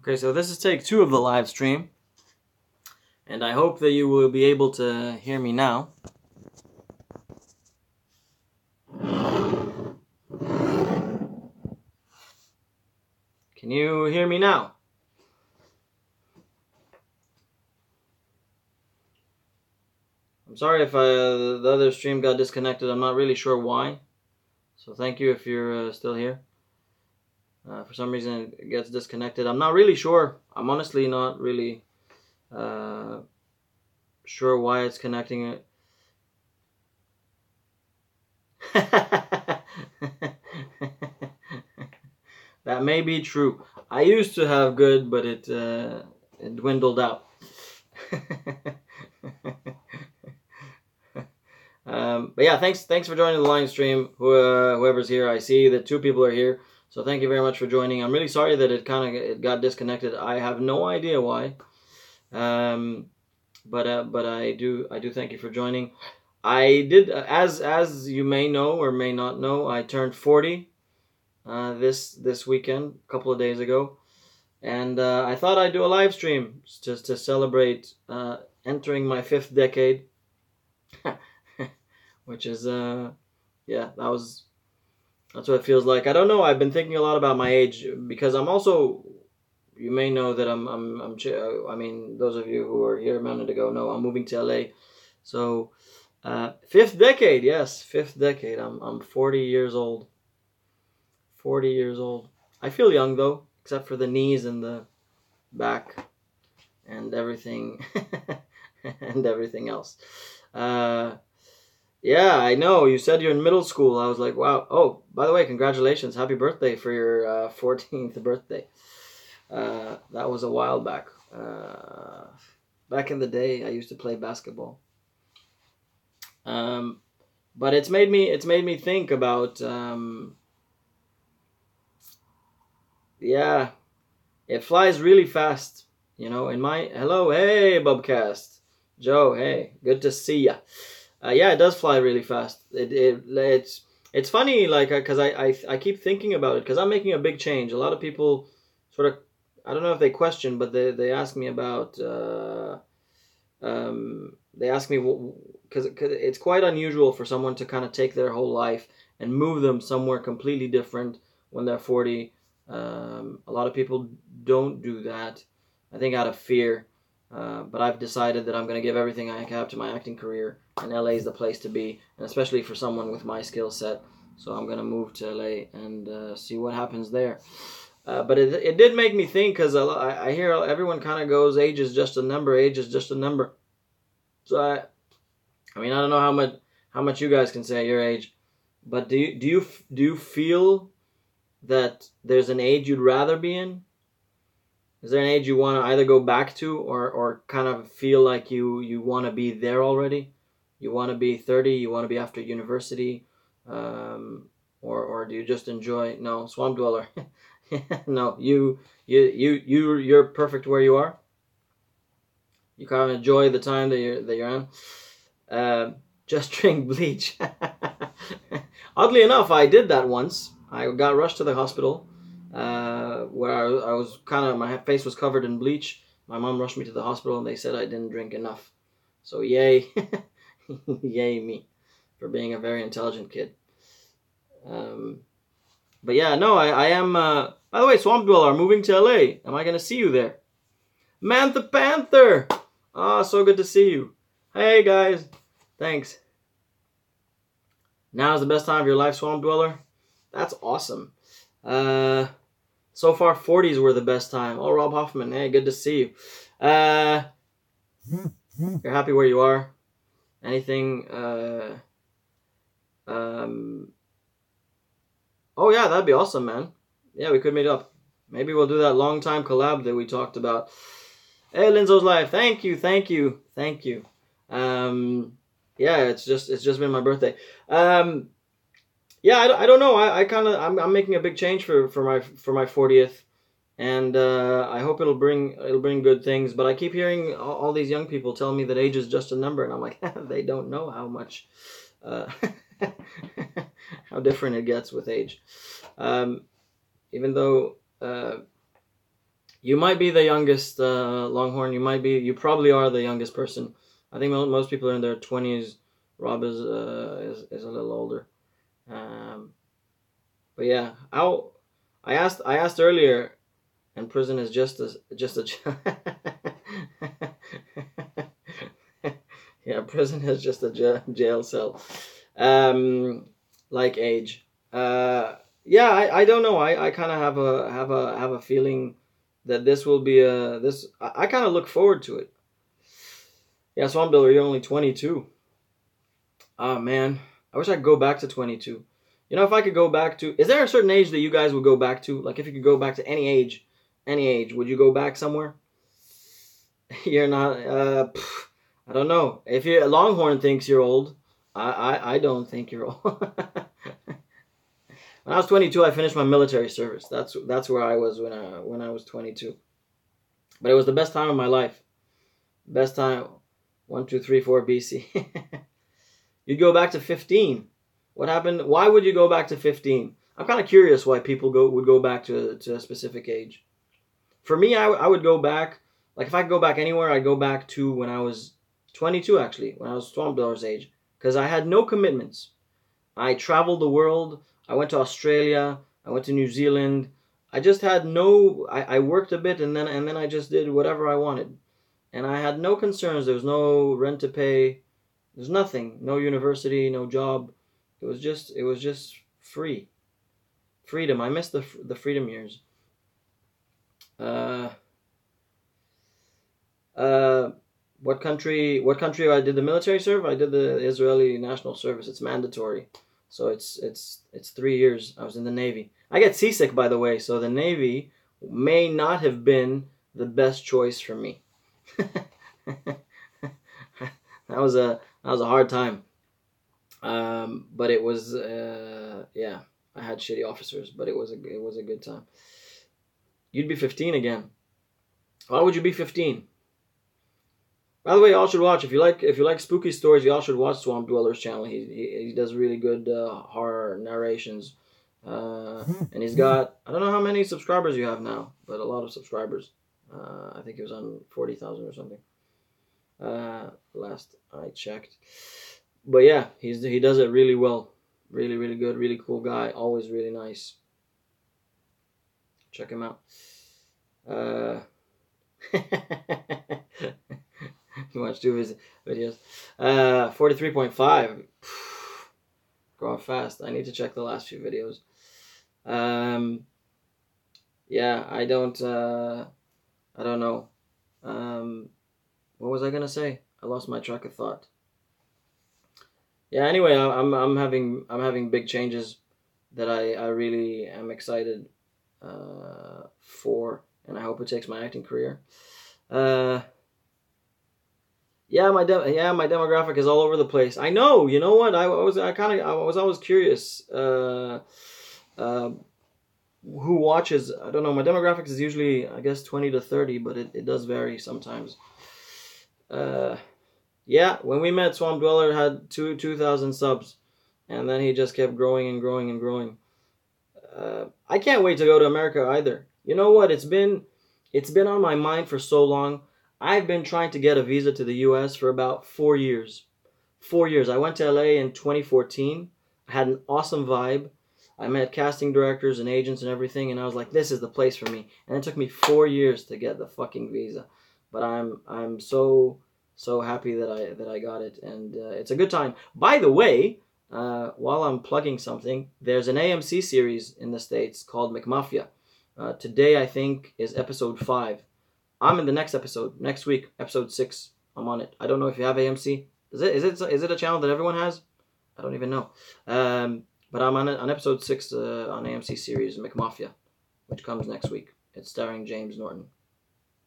Okay, so this is take 2 of the live stream, and I hope that you will be able to hear me now. Can you hear me now? I'm sorry if the other stream got disconnected. I'm not really sure why. So thank you if you're still here. For some reason it gets disconnected. I'm not really sure. I'm honestly not really sure why it's connecting it. That may be true. I used to have good, but it dwindled out. But yeah, thanks for joining the live stream. Whoever's here, I see that 2 people are here, so thank you very much for joining. I'm really sorry that it got disconnected. I have no idea why, but I do thank you for joining. I did, as you may know or may not know, I turned 40 this weekend, a couple of days ago, and I thought I'd do a live stream just to celebrate entering my 5th decade. Which is yeah, that's what it feels like. I don't know. I've been thinking a lot about my age because I'm also, you may know that I mean, those of you who were here a minute ago know I'm moving to LA. So 5th decade, yes, 5th decade. I'm 40 years old. 40 years old. I feel young though, except for the knees and the back and everything and everything else. Yeah, I know. You said you're in middle school. I was like, wow. Oh, by the way, congratulations. Happy birthday for your 14th birthday. That was a while back. Back in the day, I used to play basketball. But it's made me think about, yeah, it flies really fast. You know, hello, hey, Bubcast. Joe, hey, good to see ya. Yeah, it does fly really fast. It's funny, like, because I keep thinking about it because I'm making a big change. A lot of people sort of, I don't know if they question, but they ask me about they ask me because it's quite unusual for someone to kind of take their whole life and move them somewhere completely different when they're 40. A lot of people don't do that, I think, out of fear. But I've decided that I'm going to give everything I have to my acting career, and LA is the place to be, and especially for someone with my skill set. So I'm going to move to LA and see what happens there. But it did make me think, because I hear everyone kind of goes, age is just a number, age is just a number. So I mean, I don't know how much you guys can say at your age, but do you feel that there's an age you'd rather be in? Is there an age you want to either go back to or kind of feel like you want to be there already? You want to be 30, you want to be after university, or do you just enjoy, no, Swamp Dweller. No, you're perfect where you are. You kind of enjoy the time that you're on. Just drink bleach. Oddly enough, I did that once. I got rushed to the hospital where I was kind of, my face was covered in bleach. My mom rushed me to the hospital and they said I didn't drink enough. So yay, yay me for being a very intelligent kid. But yeah, no, I am, by the way, Swamp Dweller, moving to LA. Am I going to see you there? Mantha Panther! Ah, so good to see you. Hey guys, thanks. Now is the best time of your life, Swamp Dweller? That's awesome. So far, 40s were the best time. Oh, Rob Hoffman, hey, good to see you. You're happy where you are? Anything? Oh yeah, that'd be awesome, man. Yeah, we could meet up. Maybe we'll do that long time collab that we talked about. Hey, Linzo's live. Thank you. Yeah, it's just been my birthday. Yeah, I don't know. I'm making a big change for my 40th, and I hope it'll bring good things. But I keep hearing all these young people tell me that age is just a number, and I'm like, they don't know how much how different it gets with age. Even though You might be the youngest Longhorn. You probably are the youngest person. I think most people are in their 20s. Rob is a little older. Um, but yeah, I asked earlier, and prison is just a yeah, prison is just a jail cell. Um, like age. Yeah, I don't know. I kind of have a feeling that this will be a this. I kind of look forward to it. Yeah, Swamp Builder, you're only 22. Oh man, I wish I could go back to 22. You know, if I could go back to, is there a certain age that you guys would go back to? Like, if you could go back to any age, would you go back somewhere? You're not. I don't know. If you Longhorn thinks you're old, I don't think you're old. When I was 22, I finished my military service. That's where I was when I was 22. But it was the best time of my life. Best time. 1, 2, 3, 4 BC. You'd go back to 15. What happened? Why would you go back to 15? I'm kind of curious why people would go back to a specific age. For me, I would go back. Like if I could go back anywhere, I'd go back to when I was 22. Actually, when I was Swamp Dweller's age, because I had no commitments. I traveled the world. I went to Australia. I went to New Zealand. I just had no. I worked a bit and then I just did whatever I wanted, and I had no concerns. There was no rent to pay. There's nothing. No university. No job. It was just free. Freedom. I miss the freedom years. Uh, what country? What country I did the military serve? I did the Israeli National Service. It's mandatory, so it's 3 years. I was in the Navy. I get seasick, by the way, so the Navy may not have been the best choice for me. That was a hard time. But it was yeah. I had shitty officers, but it was a good time. You'd be 15 again. Why would you be 15? By the way, y'all should watch if you like spooky stories. Y'all should watch Swamp Dweller's channel. He does really good horror narrations, and he's got I don't know how many subscribers you have now, but a lot of subscribers. I think it was on 40,000 or something. Last I checked, but yeah, he does it really well. Really, really good. Really cool guy. Always really nice. Check him out. You watch two of his videos. 43.5. Growing fast. I need to check the last few videos. Yeah, I don't know. What was I gonna say? I lost my track of thought. Yeah. Anyway, I'm having big changes that I really am excited for, and I hope it takes my acting career. Yeah, my demographic is all over the place. I know. You know what? I was always curious. Who watches? I don't know. My demographic is usually, I guess, 20 to 30, but it does vary sometimes. Yeah, when we met, Swamp Dweller had 2,000 subs, and then he just kept growing and growing and growing. I can't wait to go to America either. You know what? It's been on my mind for so long. I've been trying to get a visa to the U.S. for about 4 years. 4 years. I went to L.A. in 2014. I had an awesome vibe. I met casting directors and agents and everything, and I was like, this is the place for me. And it took me 4 years to get the fucking visa. But I'm so happy that I got it, and it's a good time. By the way, while I'm plugging something, there's an AMC series in the States called McMafia. Today, I think, is episode 5. I'm in the next episode, next week, episode 6. I'm on it. I don't know if you have AMC. Is it a channel that everyone has? I don't even know. But I'm on episode 6 on AMC series McMafia, which comes next week. It's starring James Norton,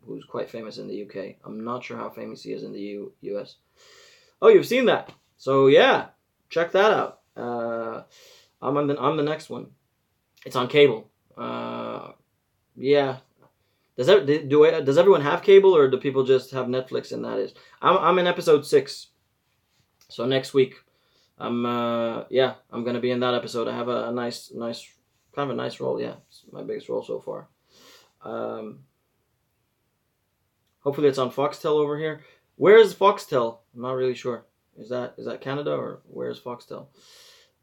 who's quite famous in the UK. I'm not sure how famous he is in the US. Oh, you've seen that? So yeah, check that out. I'm on the next one. It's on cable. Yeah. Does everyone have cable, or do people just have Netflix and that is? I'm in episode 6. So next week, I'm gonna be in that episode. I have a nice kind of a nice role. Yeah, it's my biggest role so far. Hopefully it's on Foxtel over here. Where is Foxtel? I'm not really sure. Is that Canada or where is Foxtel?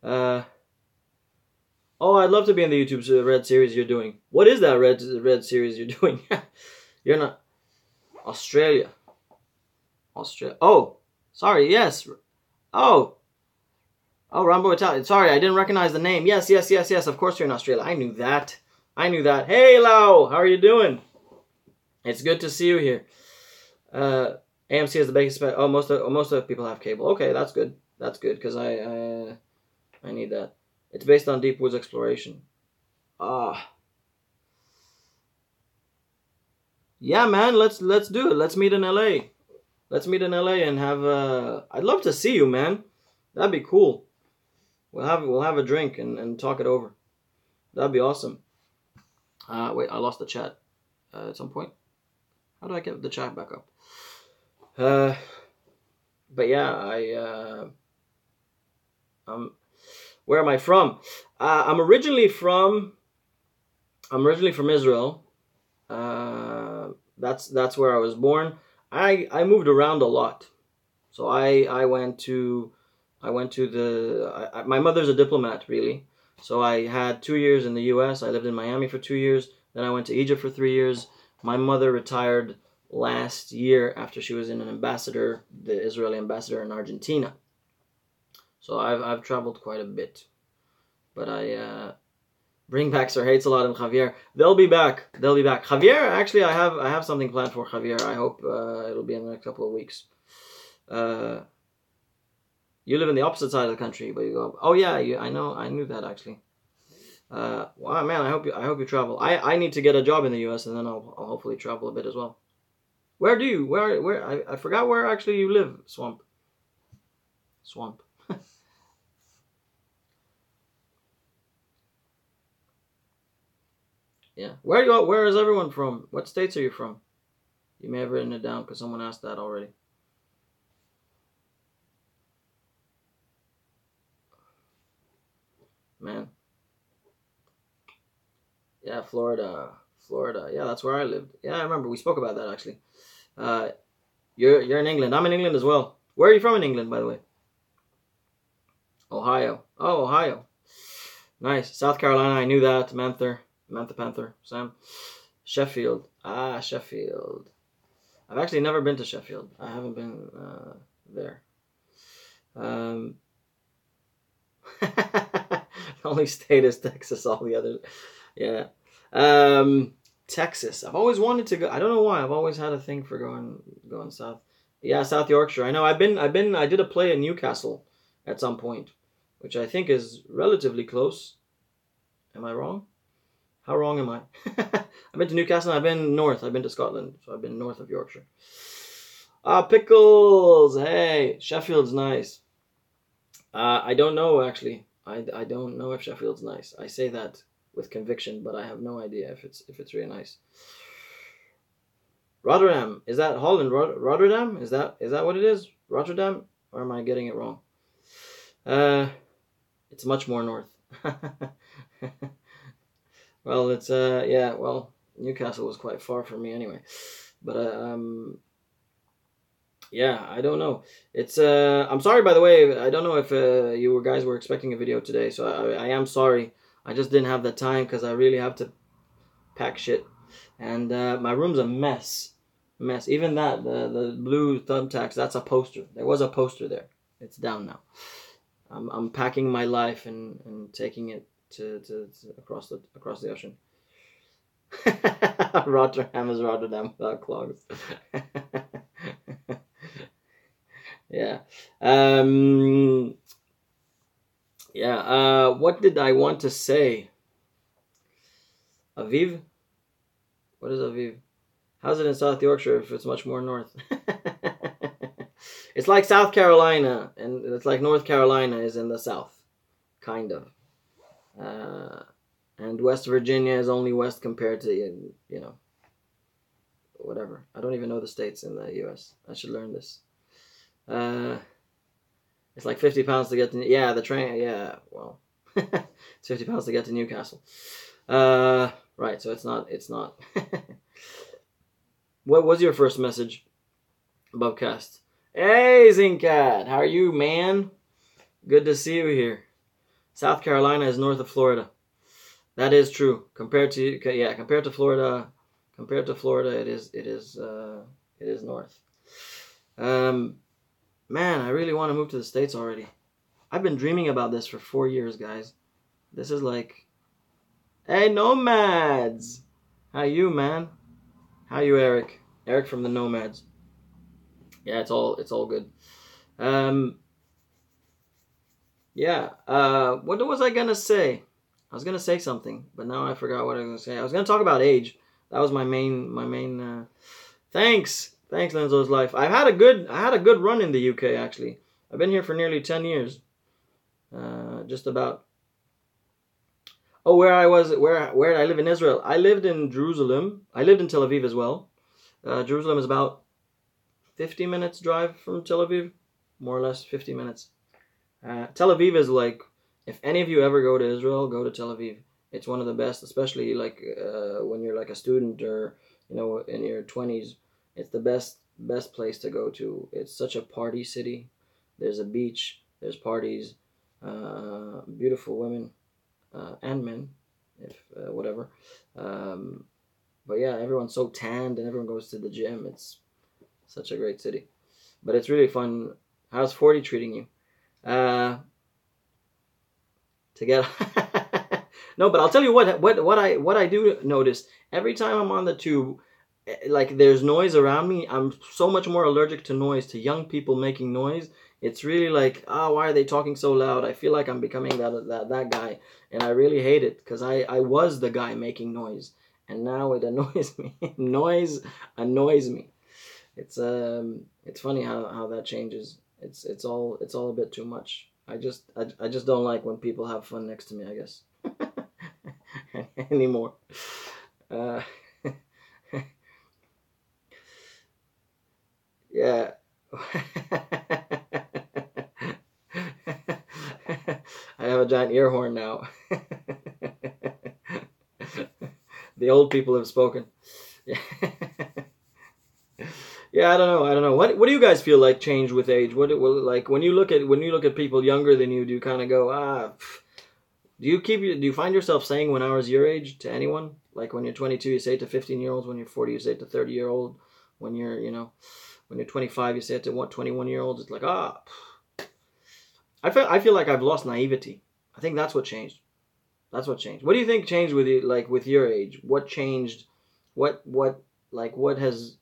Oh, I'd love to be in the YouTube Red series you're doing. What is that Red series you're doing? You're not Australia. Australia. Oh, sorry. Yes. Oh. Oh, Rambo Italian. Sorry, I didn't recognize the name. Yes. Of course you're in Australia. I knew that. Hey, Lau. How are you doing? It's good to see you here. AMC is the biggest. Oh, most of the people have cable. Okay, that's good. That's good because I need that. It's based on Deep Woods Exploration. Yeah, man. Let's do it. Let's meet in LA. Let's meet in LA and have. I'd love to see you, man. That'd be cool. We'll have a drink and talk it over. That'd be awesome. Wait, I lost the chat at some point. How do I get the chat back up? But yeah, where am I from? I'm originally from Israel. That's where I was born. I moved around a lot. So I went to my mother's a diplomat, really. So I had 2 years in the U.S. I lived in Miami for 2 years. Then I went to Egypt for 3 years. My mother retired last year after she was the Israeli ambassador in Argentina. So I've traveled quite a bit. But I bring back Sir Hates-A-Lot and Javier. They'll be back. Javier, actually, I have something planned for Javier. I hope it'll be in the next couple of weeks. You live in the opposite side of the country, but you go. Oh yeah, I knew that actually. Wow, man, I hope you travel. I need to get a job in the U.S. and then I'll hopefully travel a bit as well. Where I forgot where actually you live, Swamp. Yeah. Where is everyone from? What states are you from? You may have written it down because someone asked that already. Man. Yeah, Florida. Yeah, that's where I lived. Yeah, I remember we spoke about that actually. You're in England. I'm in England as well. Where are you from in England, by the way? Ohio. Oh, Ohio. Nice. South Carolina, I knew that. Mantha Panther. Sam. Sheffield. Sheffield. I've actually never been to Sheffield. I haven't been there. The only state is Texas. All the others, yeah. Texas. I've always wanted to go. I don't know why. I've always had a thing for going south. Yeah, South Yorkshire. I know. I did a play in Newcastle at some point, which I think is relatively close. Am I wrong? How wrong am I? I've been to Newcastle and I've been north. I've been to Scotland, so I've been north of Yorkshire. Pickles. Hey, Sheffield's nice. I don't know actually. I don't know if Sheffield's nice. I say that with conviction, but I have no idea if it's really nice. Rotterdam. Is that Holland? Rotterdam? Is that what it is? Rotterdam? Or am I getting it wrong? It's much more north. Well, it's yeah. Well, Newcastle was quite far from me anyway, but yeah, I don't know. It's I'm sorry, by the way. I don't know if you guys were expecting a video today, so I am sorry. I just didn't have the time because I really have to pack shit, and my room's a mess. Even that the blue thumbtacks. That's a poster. There was a poster there. It's down now. I'm packing my life and taking it to across the ocean. Rotterdam is Rotterdam without clogs. Yeah. Yeah. What did I want to say? Aviv? What is Aviv? How's it in South Yorkshire if it's much more north? It's like South Carolina, and it's like North Carolina is in the south, kind of. And West Virginia is only west compared to, you know, whatever. I don't even know the states in the U.S. I should learn this. It's like 50 pounds to get to, yeah, the train, yeah, well, it's 50 pounds to get to Newcastle. Right, so it's not. What was your first message? Bubcast. Hey, Zincat, how are you, man? Good to see you here. South Carolina is north of Florida. That is true. Compared to Florida, it is north. Um, man, I really want to move to the States already. I've been dreaming about this for 4 years, guys. This is like, hey, Nomads, how you, man? How you, Eric? Eric from the Nomads. Yeah, it's all good. Um, yeah. What was I gonna say? I was gonna say something, but now I forgot what I was gonna say. I was gonna talk about age. That was my main. Thanks, Lenzo's life. I had a good run in the UK actually. I've been here for nearly 10 years. Just about. Oh, where I live in Israel. I lived in Jerusalem. I lived in Tel Aviv as well. Jerusalem is about 50 minutes drive from Tel Aviv, more or less 50 minutes. Tel Aviv is like, if any of you ever go to Israel, go to Tel Aviv. It's one of the best, especially like when you're like a student or in your 20s. It's the best place to go to. It's such a party city. There's a beach. There's parties. Beautiful women and men, if whatever. Um, but yeah, everyone's so tanned and everyone goes to the gym. It's such a great city. But it's really fun. How's 40 treating you? To get no, but I'll tell you what I do notice every time I'm on the tube, like there's noise around me. I'm so much more allergic to noise, to young people making noise. It's really like, why are they talking so loud? I feel like I'm becoming that guy, and I really hate it because I was the guy making noise, and now it annoys me. Noise annoys me. It's funny how that changes. It's all a bit too much. I just don't like when people have fun next to me, I guess. Anymore. Uh, yeah. I have a giant ear horn now. The old people have spoken. Yeah. Yeah, I don't know. What do you guys feel like changed with age? Like when you look at people younger than you, do you kind of go, do you find yourself saying when I was your age to anyone? Like when you're 22, you say it to 15-year-olds. When you're 40, you say it to 30-year-old. When you're, when you're 25, you say it to 21-year-olds. It's like, I feel like I've lost naivety. I think that's what changed. That's what changed. What do you think changed with you, like with your age? What changed? What has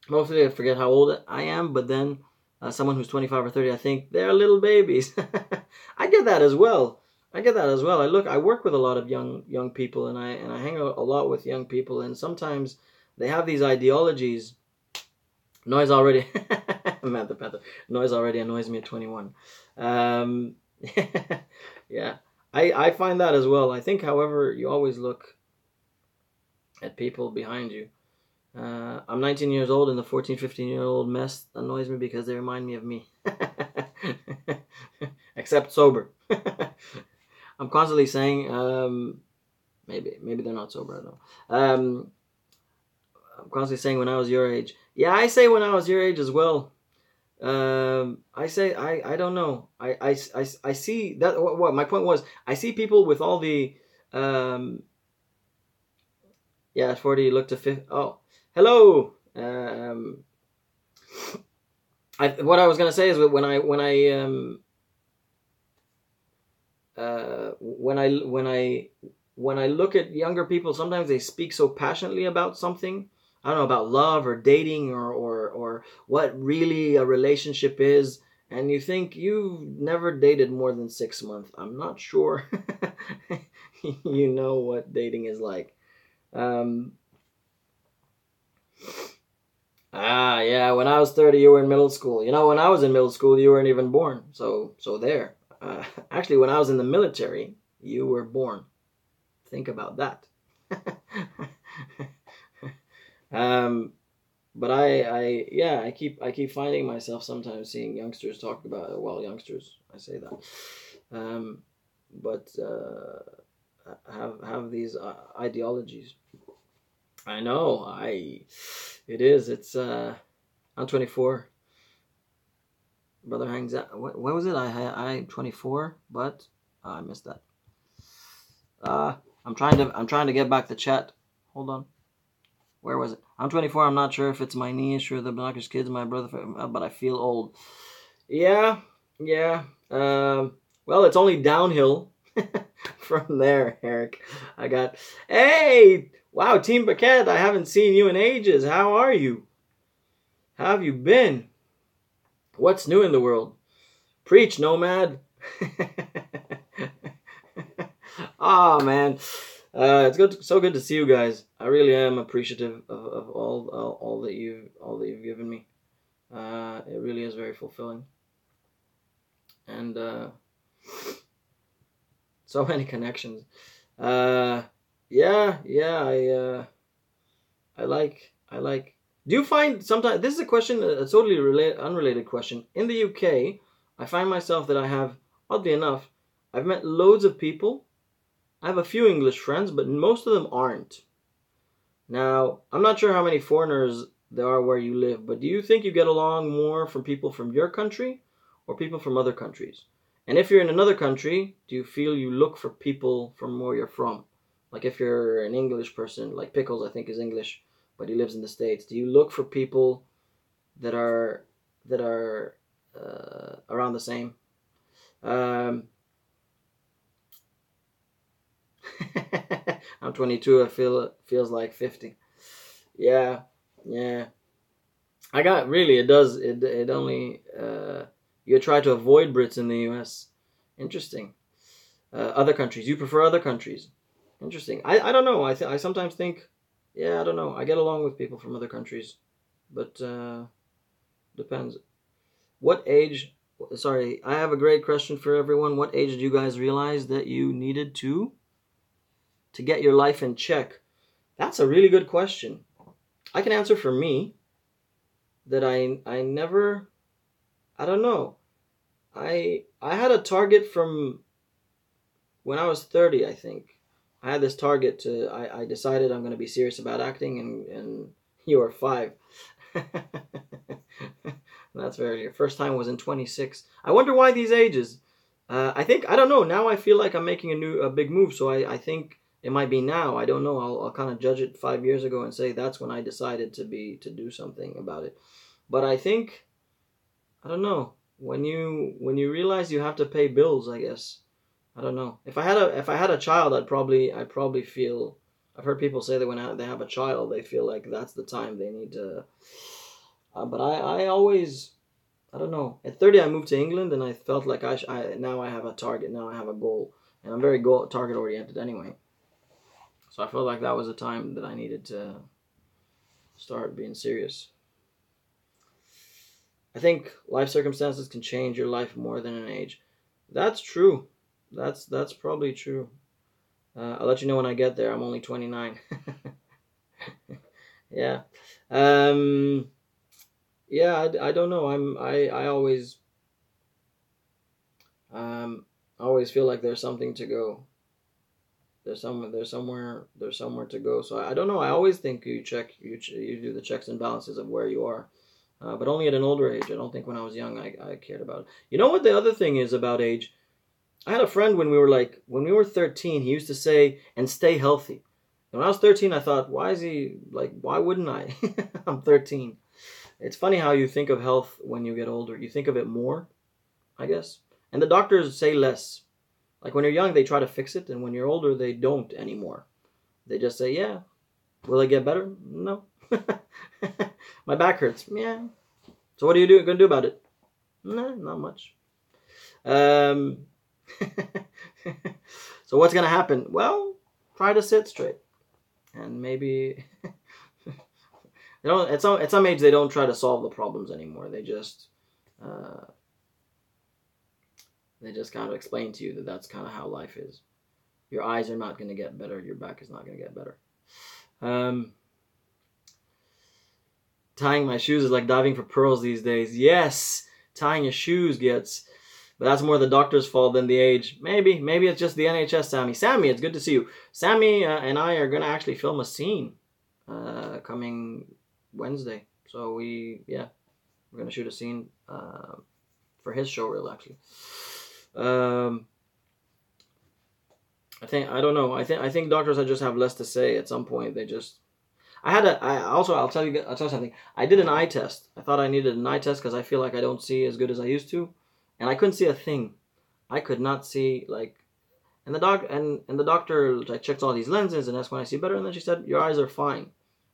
mostly I forget how old I am, but then someone who's 25 or 30, I think they're little babies. I get that as well. I work with a lot of young people, and I hang out a lot with young people, and sometimes they have these ideologies. Noise already, Panther. Noise already annoys me at 21. Um, yeah, I find that as well. I think, however, you always look at people behind you. I'm 19 years old, and the 14, 15-year-old mess annoys me because they remind me of me. Except sober. I'm constantly saying, maybe they're not sober, I don't know. I'm constantly saying when I was your age. Yeah, I say when I was your age as well. I say, I don't know. I see that, what my point was, I see people with all the, yeah, 40, look to 50. Oh, hello. What I was gonna say is that when I look at younger people, sometimes they speak so passionately about something. I don't know, about love or dating or what really a relationship is, and you think you've never dated more than 6 months. I'm not sure you know what dating is like. Um, yeah, when I was 30, you were in middle school. When I was in middle school, you weren't even born. So there. Actually, when I was in the military, you were born. Think about that. But I keep finding myself sometimes seeing youngsters talk about, well, youngsters, I say that. But have these ideologies. I know. It is. It's I'm 24. Brother hangs out. What was it? I'm 24, but I missed that. I'm trying to get back the chat. Hold on. Where was it? I'm 24. I'm not sure if it's my niece or the Binoculars kids, my brother, but I feel old. Yeah, yeah. Well, it's only downhill from there, Eric. Hey, wow, Team Paquette. I haven't seen you in ages. How are you? How have you been? What's new in the world? Preach, Nomad. Oh man, it's so good to see you guys. I really am appreciative of all that you've given me. It really is very fulfilling, and so many connections. Yeah. I like. Do you find sometimes this is a question, a totally unrelated question? In the UK, I find myself that I have, oddly enough, I've met loads of people. I have a few English friends, but most of them aren't. Now, I'm not sure how many foreigners there are where you live, but do you think you get along more from people from your country or people from other countries? And if you're in another country, do you feel you look for people from where you're from? Like if you're an English person, like Pickles, I think is English, but he lives in the States. Do you look for people that are around the same? I'm 22. I feel it feels like 50. Yeah. I got really. It does. It only. You try to avoid Brits in the U.S. Interesting. Other countries. You prefer other countries. Interesting. I don't know. I sometimes think. Yeah, I don't know. I get along with people from other countries, but depends. What age? Sorry, I have a great question for everyone. What age did you guys realize that you needed to get your life in check? That's a really good question. I can answer for me that I never, I don't know. I had a target from when I was 30, I think. I had this target to I decided I'm going to be serious about acting, and you were 5. That's very first time was in 26. I wonder why these ages. I think I don't know. Now I feel like I'm making a big move, so I think it might be now. I don't know. I'll kind of judge it 5 years ago and say that's when I decided to do something about it. But I think I don't know. When you realize you have to pay bills, I guess. I don't know. If I had a child, I'd probably feel. I've heard people say that when they have a child, they feel like that's the time they need to. But I always, I don't know. At 30, I moved to England, and I felt like now I have a target. Now I have a goal, and I'm very target oriented anyway. So I felt like that was a time that I needed to start being serious. I think life circumstances can change your life more than an age. That's true. That's probably true. I'll let you know when I get there. I'm only 29. Yeah. Yeah, I don't know. I always feel like there's something to go. There's somewhere to go. So I don't know. I always think you do the checks and balances of where you are. But only at an older age. I don't think when I was young I cared about it. You know what the other thing is about age? I had a friend when we were 13, he used to say, and stay healthy. And when I was 13, I thought, why wouldn't I? I'm 13. It's funny how you think of health when you get older. You think of it more, I guess. And the doctors say less. Like when you're young, they try to fix it. And when you're older, they don't anymore. They just say, yeah. Will it get better? No. My back hurts. Yeah. So what are you going to do about it? No, not much. So what's going to happen? Well, try to sit straight. And maybe at some age they don't try to solve the problems anymore. They just kind of explain to you that that's kind of how life is. Your eyes are not going to get better. Your back is not going to get better. Tying my shoes is like diving for pearls these days. Yes, tying your shoes gets... But that's more the doctor's fault than the age. Maybe it's just the NHS, Sammy. Sammy, it's good to see you. Sammy and I are going to actually film a scene. coming Wednesday. So we're gonna shoot a scene for his show reel actually. Um, I don't know. I think doctors just have less to say at some point. They just I'll tell you something. I did an eye test. I thought I needed an eye test because I feel like I don't see as good as I used to, and I couldn't see a thing. I could not see like, and the doctor like checked all these lenses and that's when I see better. And then she said your eyes are fine,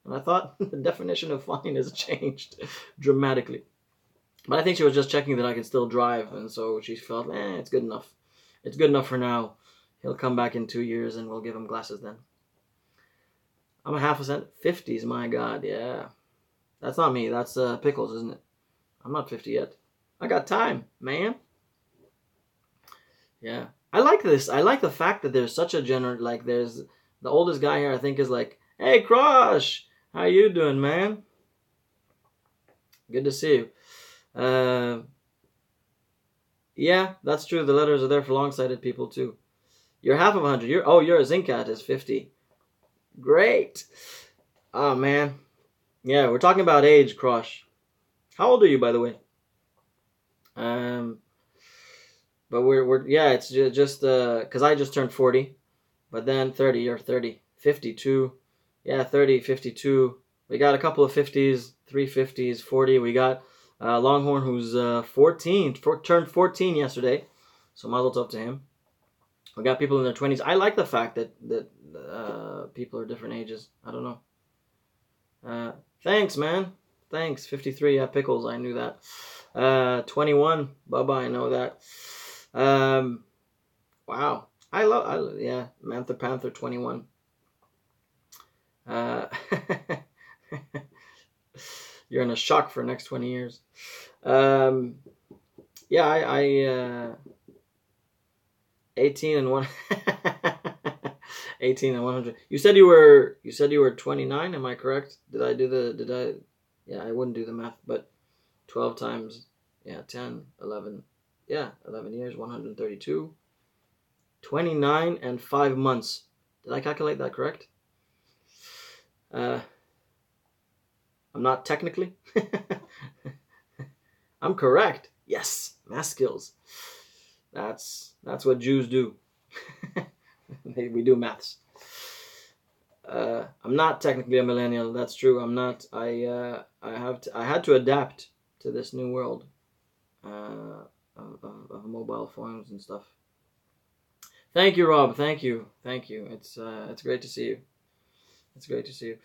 and I thought the definition of fine has changed dramatically. But I think she was just checking that I could still drive, and so she felt, it's good enough. It's good enough for now. He'll come back in 2 years and we'll give him glasses then. I'm a half a cent. 50s, my God, yeah. That's not me. That's Pickles, isn't it? I'm not 50 yet. I got time, man. Yeah. I like this. I like the fact that there's such a like there's the oldest guy here I think is like, hey, Crush, how you doing, man? Good to see you. Yeah, that's true. The letters are there for long-sighted people too. You're half of 100. You're a Zincat is 50. Great. Oh man. Yeah, we're talking about age, Crush. How old are you, by the way? But we're yeah, it's just because I just turned 40, but then 30. You're 30. 52. Yeah, 30, 52. We got a couple of 50s, 350s, 40. We got Longhorn who's 14, turned 14 yesterday, so mazel tov to him. We got people in their 20s. I like the fact that people are different ages. I don't know. Thanks, man. Thanks. 53. Yeah, Pickles. I knew that. 21. Bubba. I know that. Wow. Yeah. Mantha Panther 21. You're in a shock for the next 20 years. Yeah, I 18 and 1 18 and 100. You said you were 29, am I correct? Yeah, I wouldn't do the math, but 12 times 10, 11. Yeah, 11 years, 132. 29 and 5 months. Did I calculate that correct? I'm not technically. I'm correct. Yes, math skills. That's what Jews do. We do maths. I'm not technically a millennial. That's true. I'm not. I had to adapt to this new world of mobile phones and stuff. Thank you, Rob. Thank you. It's great to see you. It's great to see you.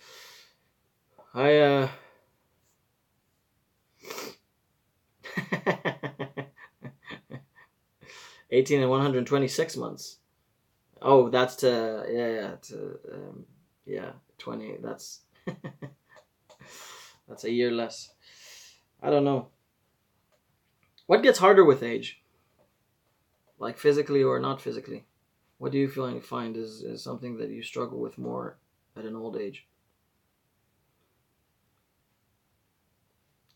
18 and 126 months. Oh, that's to 20. That's that's a year less. I don't know. What gets harder with age? Like physically or not physically? What do you find is something that you struggle with more at an old age?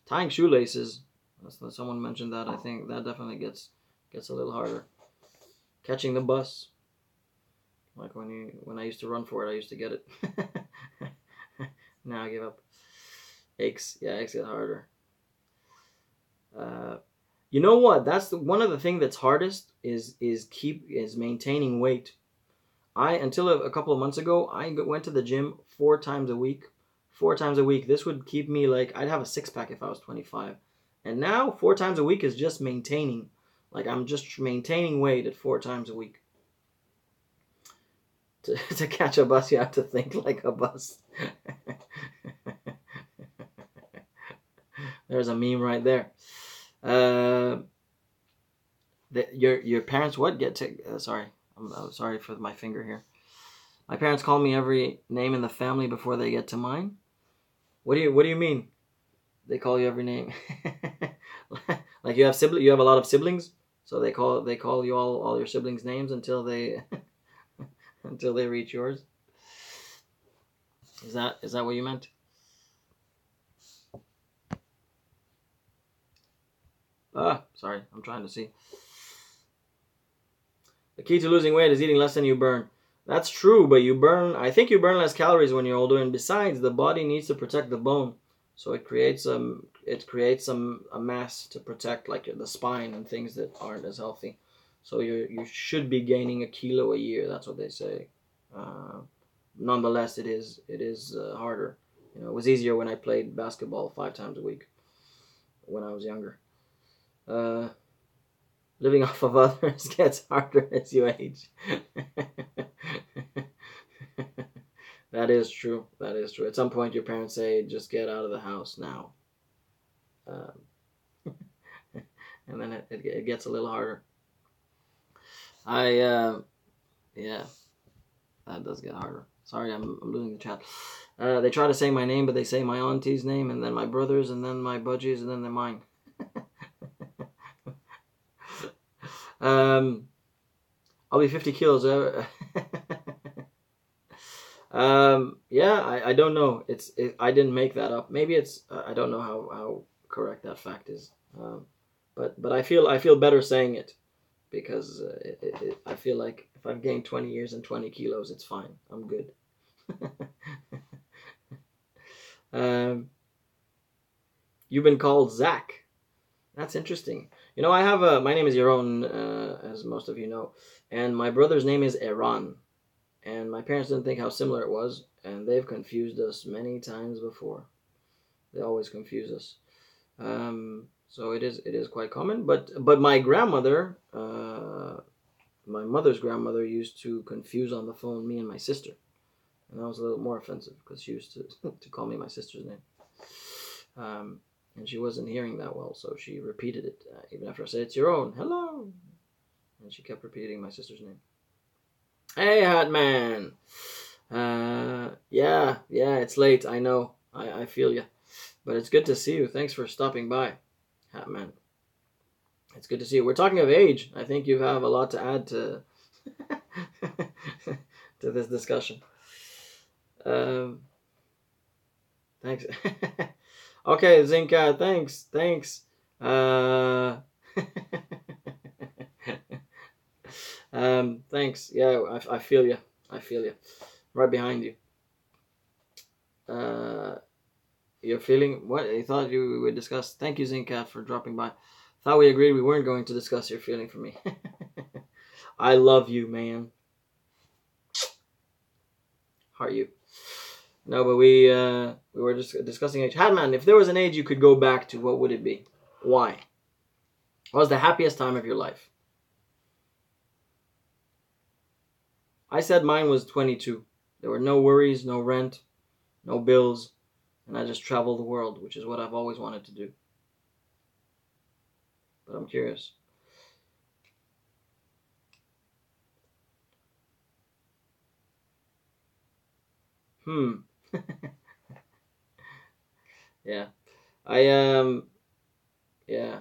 Tying shoelaces. Someone mentioned that. I think that definitely gets a little harder. Catching the bus. Like when I used to run for it, I used to get it. Now I give up. Aches get harder. You know what? That's one of the things that's hardest is maintaining weight. Until a couple of months ago, I went to the gym 4 times a week. 4 times a week. This would keep me like I'd have a 6-pack if I was 25. And now 4 times a week is just maintaining. Like I'm just maintaining weight at 4 times a week. To catch a bus, you have to think like a bus. There's a meme right there. Your parents would get to. Sorry, I'm sorry for my finger here. My parents call me every name in the family before they get to mine. What do you mean? They call you every name. Like you have a lot of siblings, so they call you all your siblings' names until they until they reach yours. Is that what you meant? Sorry, I'm trying to see. The key to losing weight is eating less than you burn. That's true, but I think you burn less calories when you're older, and besides, the body needs to protect the bone, so it creates a mass to protect like the spine and things that aren't as healthy. So you should be gaining a kilo a year. That's what they say. Uh, Nonetheless, it is harder. It was easier when I played basketball 5 times a week when I was younger. Uh, Living off of others gets harder as you age. That is true. That is true. At some point, your parents say, "Just get out of the house now," um, and then it gets a little harder. I Yeah, that does get harder. Sorry, I'm losing the chat. They try to say my name, but they say my auntie's name, and then my brother's, and then my budgies, and then they're mine. um, I'll be 50 kilos. Yeah, I don't know. I didn't make that up. Maybe it's I don't know how correct that fact is. But I feel better saying it because I feel like if I've gained 20 years and 20 kilos, it's fine. I'm good. um, you've been called Zach. That's interesting. I have my name is Yaron, as most of you know, and my brother's name is Eran. And my parents didn't think how similar it was, and they've confused us many times before. They always confuse us. So it is quite common. But my grandmother, my mother's grandmother, used to confuse on the phone me and my sister, and that was a little more offensive because she used to to call me my sister's name. And she wasn't hearing that well, so she repeated it even after I said it's your own. Hello, and she kept repeating my sister's name. Hey, Hat Man. Yeah, it's late. I know. I feel you. But it's good to see you. Thanks for stopping by, Hat Man. It's good to see you. We're talking of age. I think you have a lot to add to to this discussion. Thanks. Okay, Zinka. Thanks. Thanks. Yeah, I feel you. Right behind you. You're feeling what? I thought you would discuss. Thank you, Zinka, for dropping by. Thought we agreed we weren't going to discuss your feeling for me. I love you, man. Heart you. No, but we were just discussing age. Hadman, if there was an age you could go back to, what would it be? Why? What was the happiest time of your life? I said mine was 22. There were no worries, no rent, no bills, and I just traveled the world, which is what I've always wanted to do. But I'm curious. Yeah. Yeah.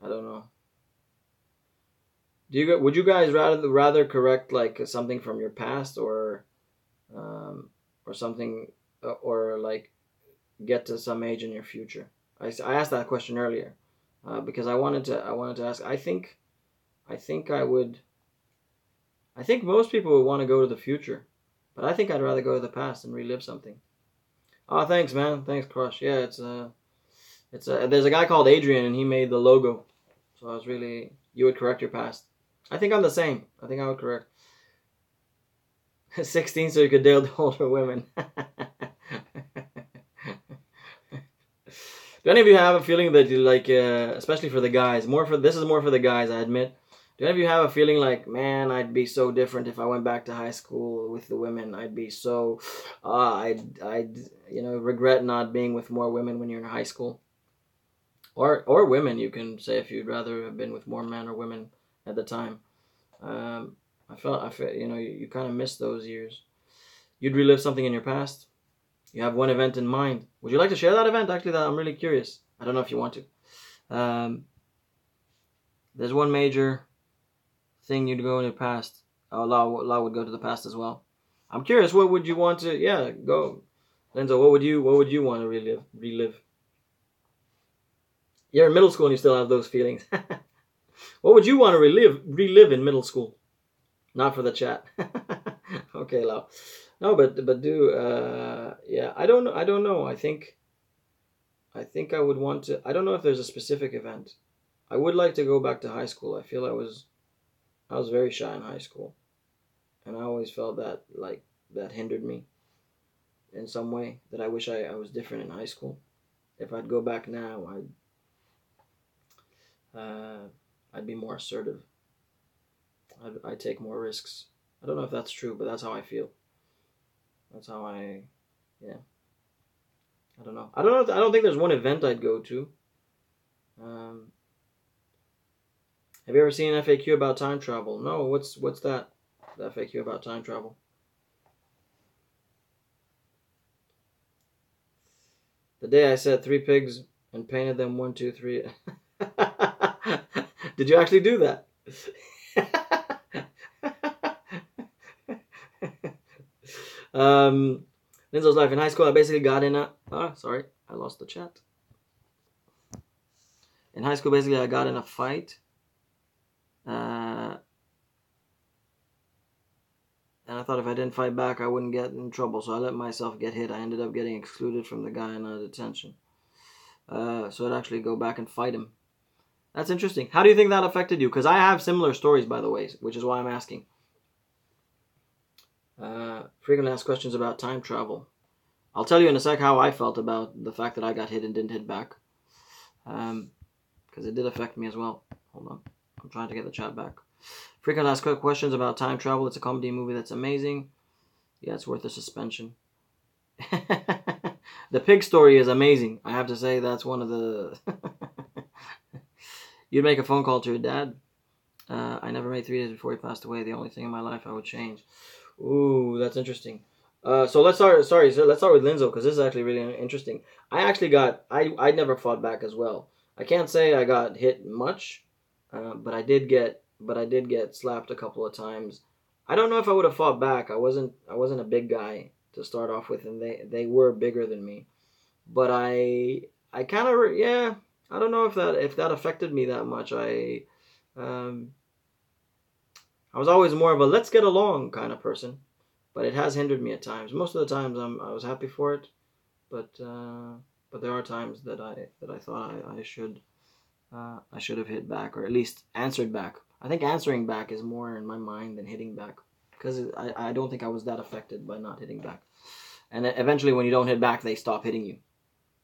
I don't know. Would you guys rather correct like something from your past or something or like get to some age in your future? I asked that question earlier because I wanted to ask. I think I would. I think most people would want to go to the future, but I think I'd rather go to the past and relive something. Oh, thanks, man. Thanks, Crush. Yeah, there's a guy called Adrian, and he made the logo. So I was really, you would correct your past. I think I'm the same. I think I would correct 16 so you could date the older women. Do any of you have a feeling that you like, especially for the guys, this is more for the guys, I admit. Do any of you have a feeling like, man, I'd be so different if I went back to high school with the women? I'd be so, I'd regret not being with more women when you're in high school. Or women, you can say if you'd rather have been with more men or women at the time. I felt, you kind of miss those years. You'd relive something in your past. You have one event in mind. Would you like to share that event? Actually, I'm really curious. I don't know if you want to. There's one major thing you'd go in the past. Allah would go to the past as well. I'm curious. What would you want to? Yeah, go, Lenzo. What would you want to relive? You're in middle school and you still have those feelings. What would you want to relive in middle school? Not for the chat. Okay, Lau. No, but do yeah. I don't know. I think I would want to. I don't know if there's a specific event. I would like to go back to high school. I feel I was very shy in high school, and I always felt that like that hindered me in some way. That I wish I was different in high school. If I'd go back now, uh, I'd be more assertive. I'd take more risks. I don't know if that's true, but that's how I feel. That's how I, yeah. I don't know. I don't know. I don't think there's one event I'd go to. Um, have you ever seen an FAQ about time travel? No. What's that? The FAQ about time travel. The day I said 3 pigs and painted them 1, 2, 3. Did you actually do that? um, Linzo's life in high school. I basically got in a. Oh, sorry, I lost the chat. In high school, basically, I got in a fight. And I thought if I didn't fight back, I wouldn't get in trouble. So I let myself get hit. I ended up getting excluded from the guy in detention. So I'd actually go back and fight him. That's interesting. How do you think that affected you? Because I have similar stories, by the way, which is why I'm asking. Frequently asked questions about time travel. I'll tell you in a sec how I felt about the fact that I got hit and didn't hit back. Because it did affect me as well. Hold on. I'm trying to get the chat back. Frequently asked questions about time travel. It's a comedy movie that's amazing. Yeah, it's worth a suspension. The pig story is amazing. I have to say that's one of the... You'd make a phone call to your dad. I never made 3 days before he passed away. The only thing in my life I would change. Ooh, that's interesting. So let's start. Sorry, so let's start with Linzo because this is actually really interesting. I never fought back as well. I can't say I got hit much, but I did get slapped a couple of times. I don't know if I would have fought back. I wasn't a big guy to start off with, and they were bigger than me. But I kind of yeah. I don't know if that affected me that much. Um, I was always more of a let's get along kind of person, but it has hindered me at times. Most of the times I was happy for it, but there are times that I thought I should have hit back or at least answered back. I think answering back is more in my mind than hitting back because I don't think I was that affected by not hitting back. And eventually, when you don't hit back, they stop hitting you.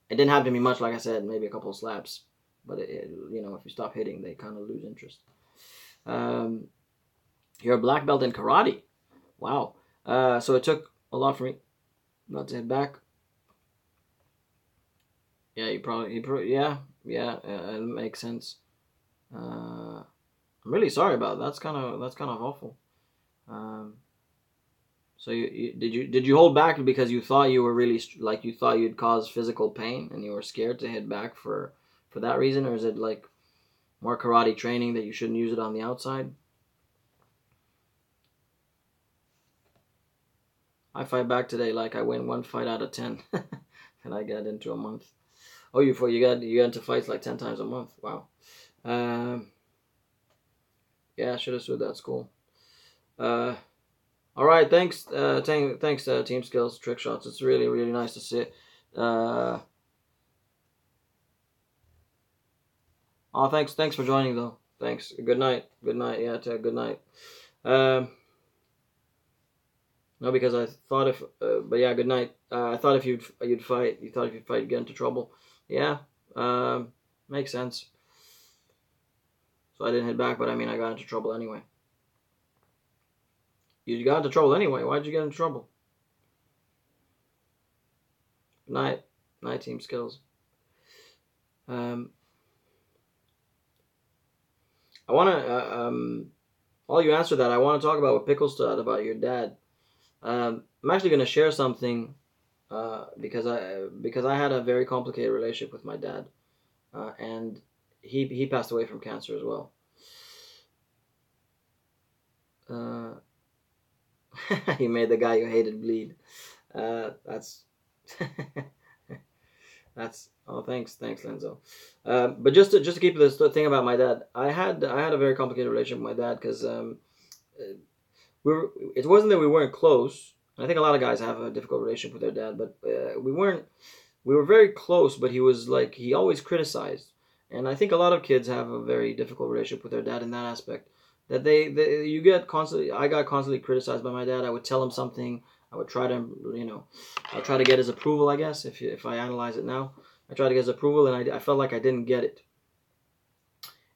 It didn't happen to me much, like I said, maybe a couple of slaps, but if you stop hitting, they kind of lose interest. You're a black belt in karate. Wow. So it took a lot for me not to hit back. Yeah, yeah, it makes sense. I'm really sorry about that. That's kind of awful. So did you hold back because you thought you were really like you thought you'd cause physical pain and you were scared to hit back for that reason, or is it like more karate training that you shouldn't use it on the outside? I fight back today like I win 1 fight out of 10, and I get into a month. Oh, you get into fights like 10 times a month. Wow. Yeah, I should have stood that school. All right, thanks. Thanks, Team Skills Trick Shots. It's really really nice to see. Oh, thanks for joining though. Thanks. Good night. Good night. Yeah, good night. No, because I thought but yeah, good night. I thought if you'd fight, you'd get into trouble. Yeah, makes sense. So I didn't hit back, but I mean, I got into trouble anyway. You got into trouble anyway. Why'd you get into trouble? Good night. Night, Team Skills. I want to, while you answer that, I want to talk about what Pickles said about your dad. I'm actually going to share something because I had a very complicated relationship with my dad, and he passed away from cancer as well. He made the guy you hated bleed. That's that's thanks Lenzo. But just to keep this thing about my dad, I had a very complicated relationship with my dad because It wasn't that we weren't close. I think a lot of guys have a difficult relationship with their dad, but we weren't. We were very close, but he was like, he always criticized, and I think a lot of kids have a very difficult relationship with their dad in that aspect. That you get constantly. I got constantly criticized by my dad. I would tell him something. I would try to, I'll try to get his approval. I guess if I analyze it now, I tried to get his approval, and I felt like I didn't get it,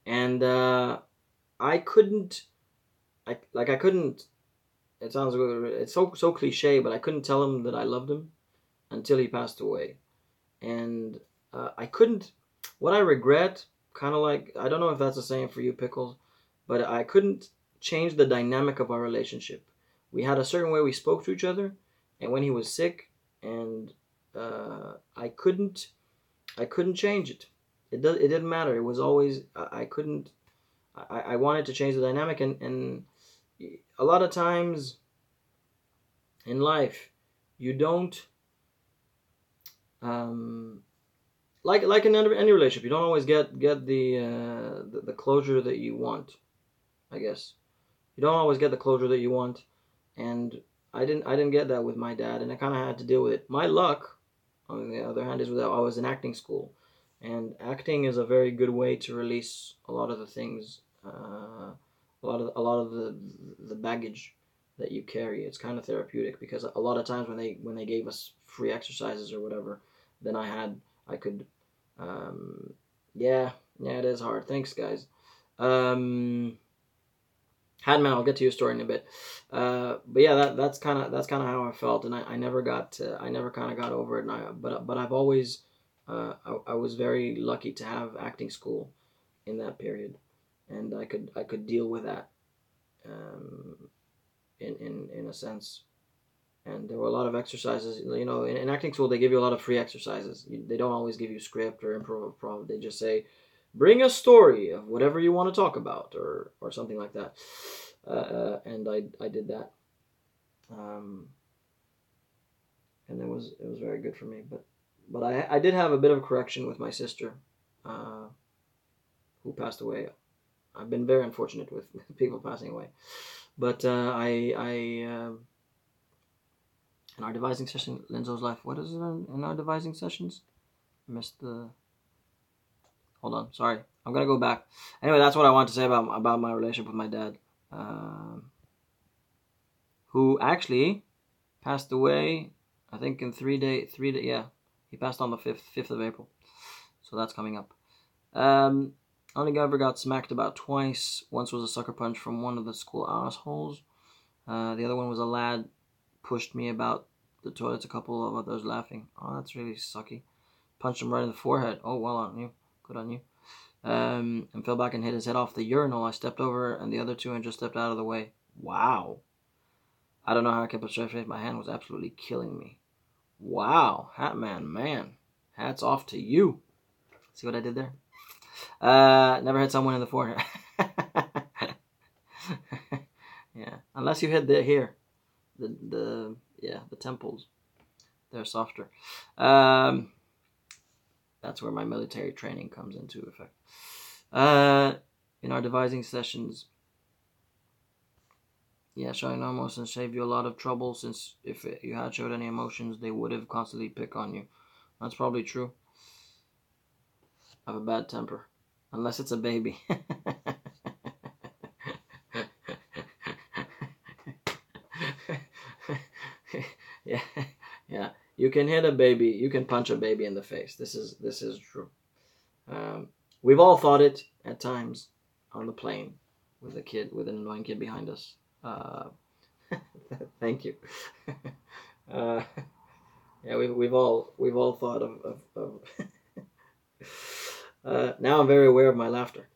and I couldn't. I couldn't. It sounds, it's so cliche, but I couldn't tell him that I loved him until he passed away, and I couldn't. What I regret, kind of like, I don't know if that's the same for you, Pickles, but I couldn't change the dynamic of our relationship. We had a certain way we spoke to each other, and when he was sick, and I couldn't change it. It didn't matter. It was always, I couldn't. I wanted to change the dynamic, and a lot of times in life, you don't, like in any relationship, you don't always get the closure that you want. I guess you don't always get the closure that you want, and I didn't get that with my dad, and I kind of had to deal with it. My luck, on the other hand, is that I was in acting school, and acting is a very good way to release a lot of the things, a lot of the baggage that you carry. It's kind of therapeutic, because a lot of times when they gave us free exercises or whatever, then I could, yeah, it is hard. Thanks, guys. Hadman, I'll get to your story in a bit. But yeah, that's kind of how I felt, and I never kind of got over it. And but I've always, I was very lucky to have acting school in that period, and I could deal with that, in a sense. And there were a lot of exercises. In acting school, they give you a lot of free exercises. They don't always give you script or improv. They just say, bring a story of whatever you want to talk about, or something like that. And I did that. And it was very good for me. But I did have a bit of a correction with my sister, who passed away. I've been very unfortunate with people passing away. But in our devising session, Linzo's life. What is it in our devising sessions? I missed the. Hold on, sorry. I'm gonna go back. Anyway, that's what I want to say about my relationship with my dad, who actually passed away. I think in 3 days. Yeah, he passed on the 5th of April. So that's coming up. Only ever got smacked about twice. Once was a sucker punch from one of the school assholes. The other one was a lad pushed me about the toilets, a couple of others laughing. Oh, that's really sucky. Punched him right in the forehead. Oh, well on you. Good on you. And fell back and hit his head off the urinal. I stepped over, and the other two and just stepped out of the way. Wow. I don't know how I kept a straight face. My hand was absolutely killing me. Wow. Hatman, man. Hats off to you. See what I did there? Never hit someone in the forehead. Yeah. Unless you hit here. The temples. They're softer. That's where my military training comes into effect. In our devising sessions, showing no emotions saved you a lot of trouble, since if you had showed any emotions, they would have constantly pick on you. That's probably true. I have a bad temper. Unless it's a baby. Yeah. You can hit a baby. You can punch a baby in the face. This is true. We've all thought it at times on the plane with an annoying kid behind us. Thank you. Yeah, we've all thought of now I'm very aware of my laughter.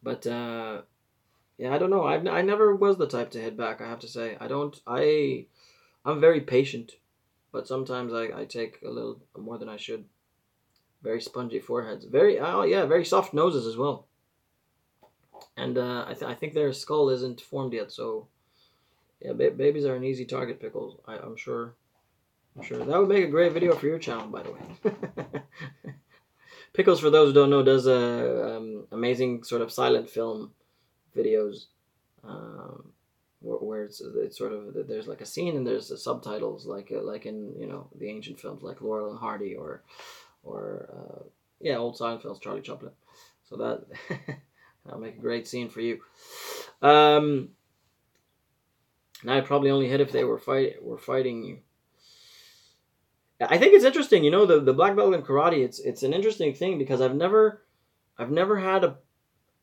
But I don't know. I never was the type to hit back, I have to say. I'm very patient, but sometimes I take a little more than I should. Very spongy foreheads. Very soft noses as well. And I think their skull isn't formed yet, so yeah, babies are an easy target, Pickles. I'm sure that would make a great video for your channel, by the way. Pickles, for those who don't know, does amazing sort of silent film videos. where it's sort of, there's like a scene and there's the subtitles like in, you know, the ancient films like Laurel and Hardy or yeah, old Seinfeld's Charlie Chaplin. So that that'll make a great scene for you. And I'd probably only hit if they were fighting you. I think it's interesting, you know, the black belt in karate. It's an interesting thing because I've never had a.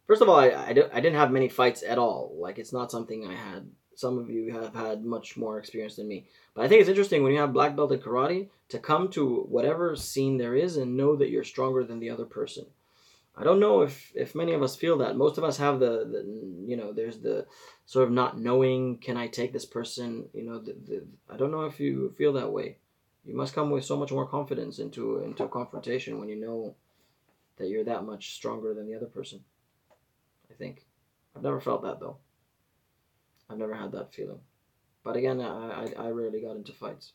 First of all, I didn't have many fights at all. Like, it's not something I had. Some of you have had much more experience than me. But I think it's interesting when you have black belt in karate to come to whatever scene there is and know that you're stronger than the other person. I don't know if many of us feel that. Most of us have the you know, there's the sort of not knowing, can I take this person? You know, I don't know if you feel that way. You must come with so much more confidence into a confrontation when you know that you're that much stronger than the other person. I think. I've never felt that though. I've never had that feeling. But again, I rarely got into fights.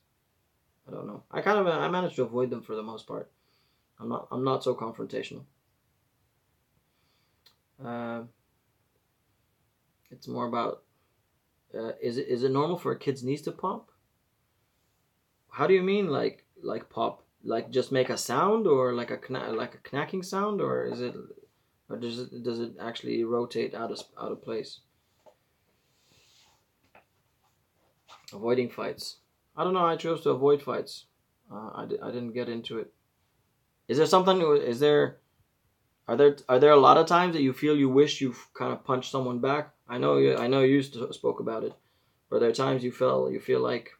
I don't know. I managed to avoid them for the most part. I'm not so confrontational. It's more about is it normal for a kid's knees to pop? How do you mean like pop? Like just make a sound, or like a knacking sound, or is it, or does it actually rotate out of place? Avoiding fights. I don't know. I chose to avoid fights. I didn't get into it. Is there something? Is there? Are there a lot of times that you feel you wish you kind of punched someone back? I know you spoke about it. But are there times you feel like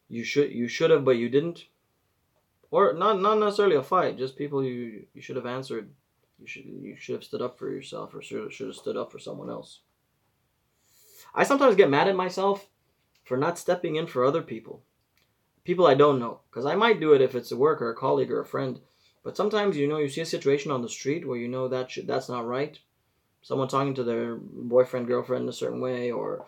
you should have, but you didn't, or not necessarily a fight, just people you should have answered. You should have stood up for yourself, or should have stood up for someone else. I sometimes get mad at myself for not stepping in for other people I don't know, because I might do it if it's a work or a colleague or a friend. But sometimes, you know, you see a situation on the street where you know that's not right. Someone talking to their boyfriend, girlfriend in a certain way, or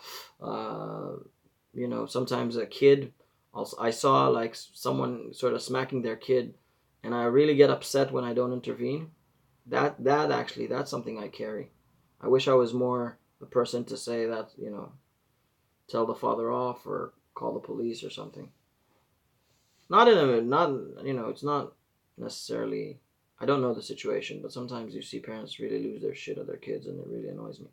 you know, sometimes a kid. Also, I saw like someone sort of smacking their kid, and I really get upset when I don't intervene. That's something I carry. I wish I was more the person to say that, you know, tell the father off or call the police or something. Not you know, it's not necessarily. I don't know the situation, but sometimes you see parents really lose their shit at their kids, and it really annoys me.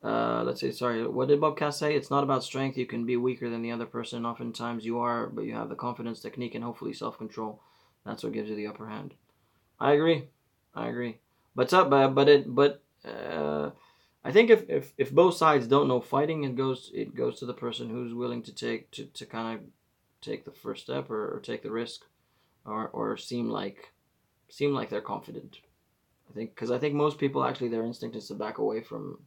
Let's see. Sorry, what did Bobcat say? It's not about strength. You can be weaker than the other person. Oftentimes you are, but you have the confidence, technique, and hopefully self-control. That's what gives you the upper hand. I agree. But I think if both sides don't know fighting, it goes to the person who's willing to kind of take the first step, or take the risk, or seem like they're confident. I think most people, actually, their instinct is to back away from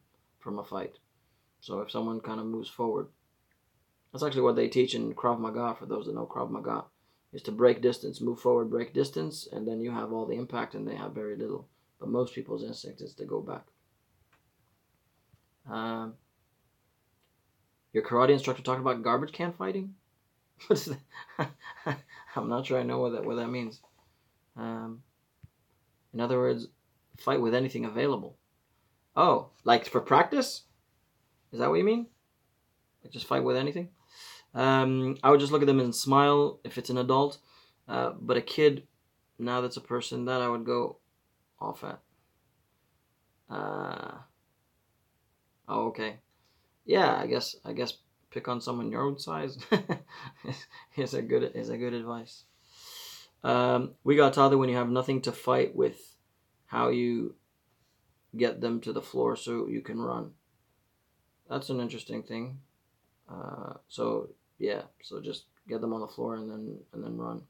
a fight. So if someone kind of moves forward, that's actually what they teach in Krav Maga. For those that know Krav Maga, is to break distance, move forward, break distance, and then you have all the impact, and they have very little. But most people's instinct is to go back. Your karate instructor talked about garbage can fighting. What's that? I'm not sure I know what that means. In other words, fight with anything available. Oh, like for practice? Is that what you mean? Like just fight with anything? I would just look at them and smile if it's an adult. But a kid, now that's a person, that I would go off at. Oh, okay. Yeah, I guess pick on someone your own size is a good advice. We got taught that when you have nothing to fight with, how you get them to the floor so you can run. That's an interesting thing. So just get them on the floor and then run.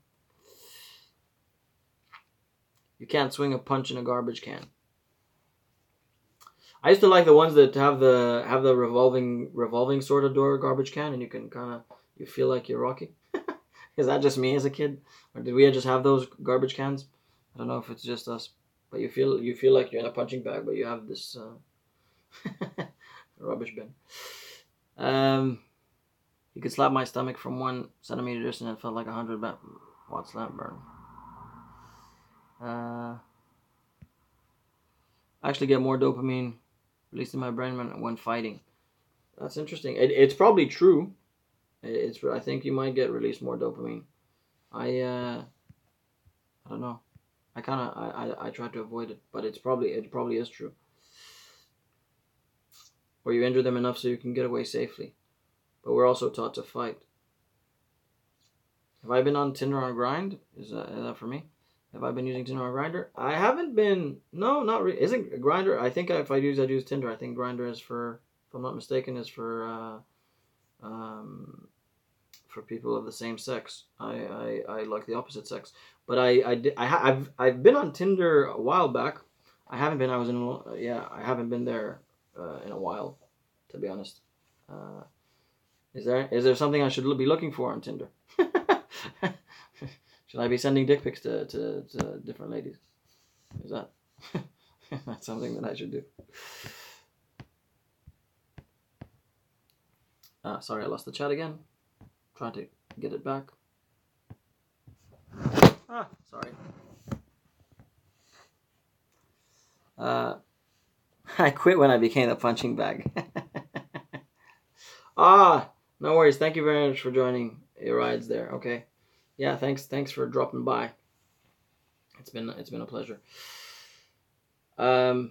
You can't swing a punch in a garbage can. I used to like the ones that have the revolving sort of door garbage can, and you can you feel like you're Rocky. Is that just me as a kid, or did we just have those garbage cans? I don't know if it's just us, but you feel like you're in a punching bag, but you have this rubbish bin. You could slap my stomach from 1 centimeter distance, and it felt like 100 watts that burn. I actually get more dopamine released in my brain when fighting. That's interesting. It's probably true. I think you might get released more dopamine. I don't know. I try to avoid it, but it probably is true. Or you injure them enough so you can get away safely. But we're also taught to fight. Have I been on Tinder or Grind? Is that for me? Have I been using Tinder or Grindr? I haven't been. No, not really. Isn't Grindr? I think if I'd use Tinder. I think Grindr is for, if I'm not mistaken, is for people of the same sex. I like the opposite sex. But I've been on Tinder a while back. I haven't been. I haven't been there in a while, to be honest. Is there something I should be looking for on Tinder? Should I be sending dick pics to different ladies? Is that that's something that I should do? Sorry, I lost the chat again. Trying to get it back. Sorry. I quit when I became the punching bag. No worries. Thank you very much for joining your rides there. Okay. Yeah, thanks for dropping by. It's been a pleasure. I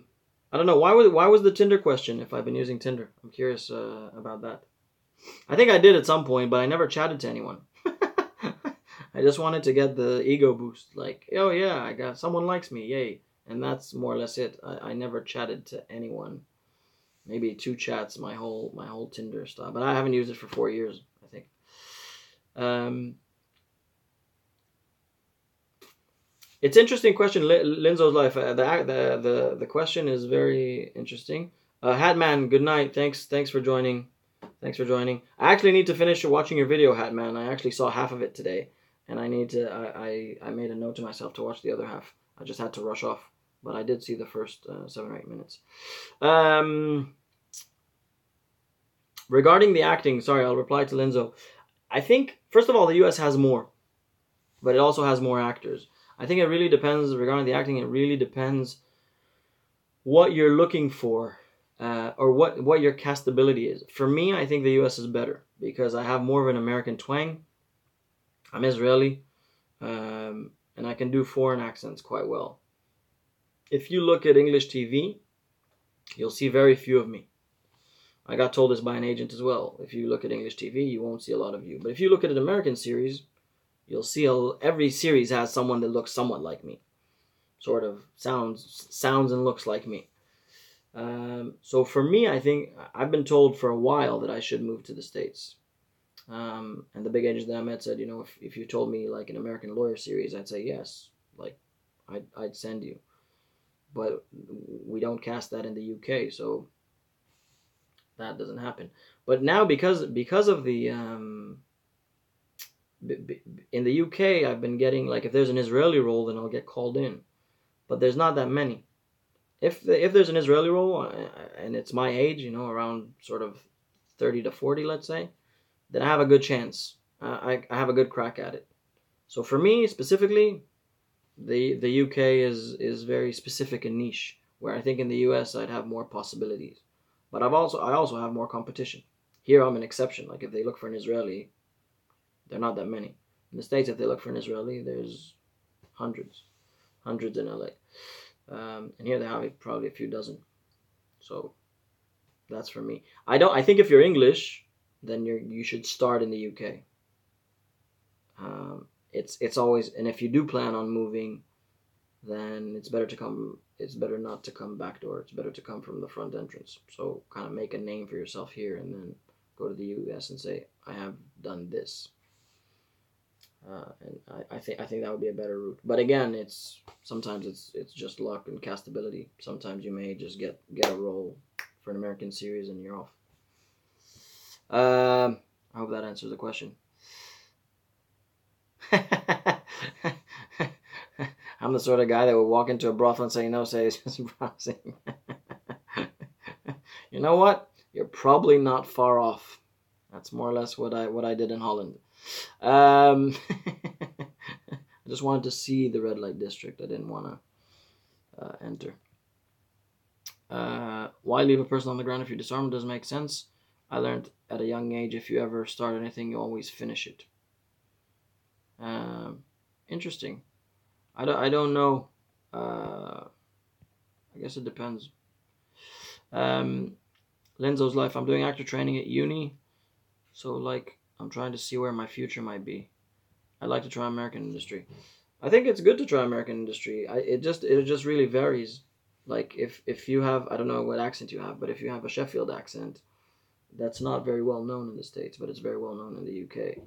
don't know why was the Tinder question if I've been using Tinder. I'm curious about that. I think I did at some point, but I never chatted to anyone. I just wanted to get the ego boost, like, oh yeah, I got someone likes me, yay, and that's more or less it. I never chatted to anyone. Maybe 2 chats my whole Tinder stuff, but I haven't used it for 4 years, I think. It's interesting question, Linzo's life. The question is very interesting. Hatman, good night. Thanks for joining. I actually need to finish watching your video, Hatman. I actually saw half of it today, and I need to. I made a note to myself to watch the other half. I just had to rush off, but I did see the first 7 or 8 minutes. Regarding the acting, sorry, I'll reply to Linzo. I think first of all, the U.S. has more, but it also has more actors. I think it really depends regarding the acting. It really depends what you're looking for, or what your castability is. For me, I think the U.S. is better because I have more of an American twang. I'm Israeli, and I can do foreign accents quite well. If you look at English TV, you'll see very few of me. I got told this by an agent as well. If you look at English TV, you won't see a lot of you. But if you look at an American series, you'll see every series has someone that looks somewhat like me. Sort of sounds and looks like me. So for me, I think I've been told for a while that I should move to the States. And the big agents that I met said, if you told me like an American lawyer series, I'd say yes. Like, I'd send you. But we don't cast that in the UK, so that doesn't happen. But now because of the in the UK, I've been getting, like, if there's an Israeli role, then I'll get called in. But there's not that many. If there's an Israeli role and it's my age, around sort of 30 to 40, let's say, then I have a good chance. I have a good crack at it. So for me specifically, the UK is very specific and niche, where I think in the US I'd have more possibilities. But I also have more competition. Here I'm an exception. Like, if they look for an Israeli, there are not that many. In the States, if they look for an Israeli, there's hundreds in LA. And here they have probably a few dozen. So that's for me. I think if you're English, then you should start in the UK. It's always, and if you do plan on moving, then it's better not to come back door. It's better to come from the front entrance. So kind of make a name for yourself here and then go to the US and say, I have done this. And I think that would be a better route. But again, sometimes it's just luck and castability. Sometimes you may just get a role for an American series and you're off. I hope that answers the question. I'm the sort of guy that would walk into a brothel and say, say it's just browsing. You know what? You're probably not far off. That's more or less what I did in Holland. I just wanted to see the red light district. I didn't want to enter. Why leave a person on the ground if you disarm them? Doesn't make sense. I learned at a young age, if you ever start anything, you always finish it. Interesting. I don't know. I guess it depends. Lenzo's life. I'm doing actor training at uni, so like I'm trying to see where my future might be. I'd like to try American industry. I think it's good to try American industry. It just really varies. Like if you have, I don't know what accent you have, but if you have a Sheffield accent, that's not very well known in the States, but it's very well known in the UK.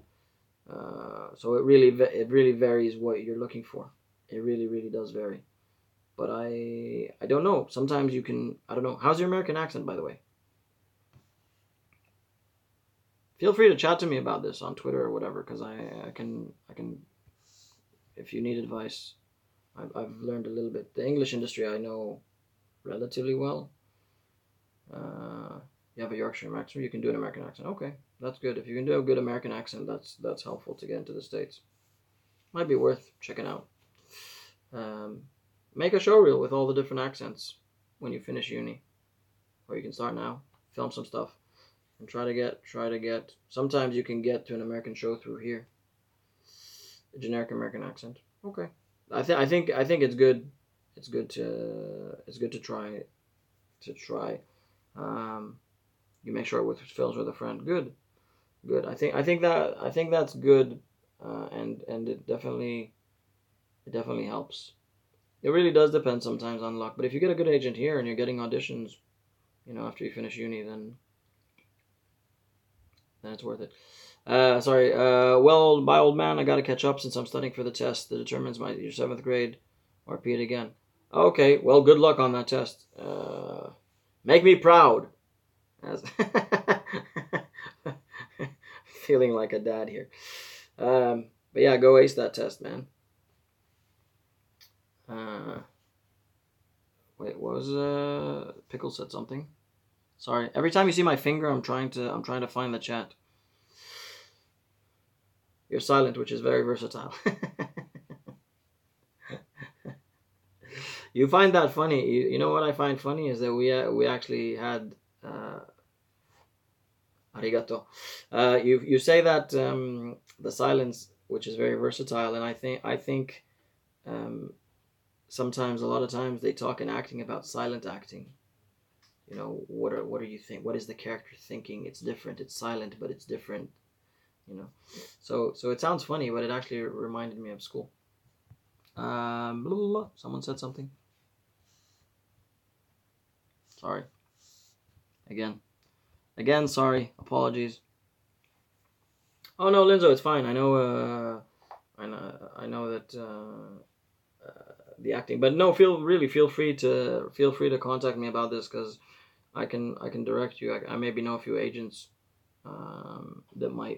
So it really varies what you're looking for. It really does vary. But I don't know. Sometimes you can, I don't know. How's your American accent, by the way? Feel free to chat to me about this on Twitter or whatever, because I can if you need advice. I've learned a little bit. The English industry I know relatively well. You have a Yorkshire accent, you can do an American accent. Okay, that's good. If you can do a good American accent, that's helpful to get into the States. Might be worth checking out. Make a show reel with all the different accents when you finish uni, or you can start now. Film some stuff and try to get. Sometimes you can get to an American show through here. A generic American accent. Okay. I think it's good. It's good to try. You make sure it with films with a friend. Good. I think that's good, and it definitely helps. It really does depend sometimes on luck. But if you get a good agent here and you're getting auditions, after you finish uni, then it's worth it. Sorry. Well, my old man, I got to catch up since I'm studying for the test that determines your 7th grade, or repeat again. Okay. Well, good luck on that test. Make me proud. Feeling like a dad here. But yeah, go ace that test, man. Wait, what was Pickle said something? Sorry. Every time you see my finger, I'm trying to find the chat. You're silent, which is very versatile. You find that funny. You know what I find funny is that we actually had arigato. You say that the silence, which is very versatile, and I think sometimes, a lot of times, they talk in acting about silent acting. What are you think? What is the character thinking? It's different. It's silent, but it's different. So it sounds funny, but it actually reminded me of school. Blah, blah, blah. Someone said something. Sorry. Again, sorry. Apologies. Oh no, Linzo, it's fine. I know that the acting, but no, feel free to contact me about this, because I can direct you. I maybe know a few agents that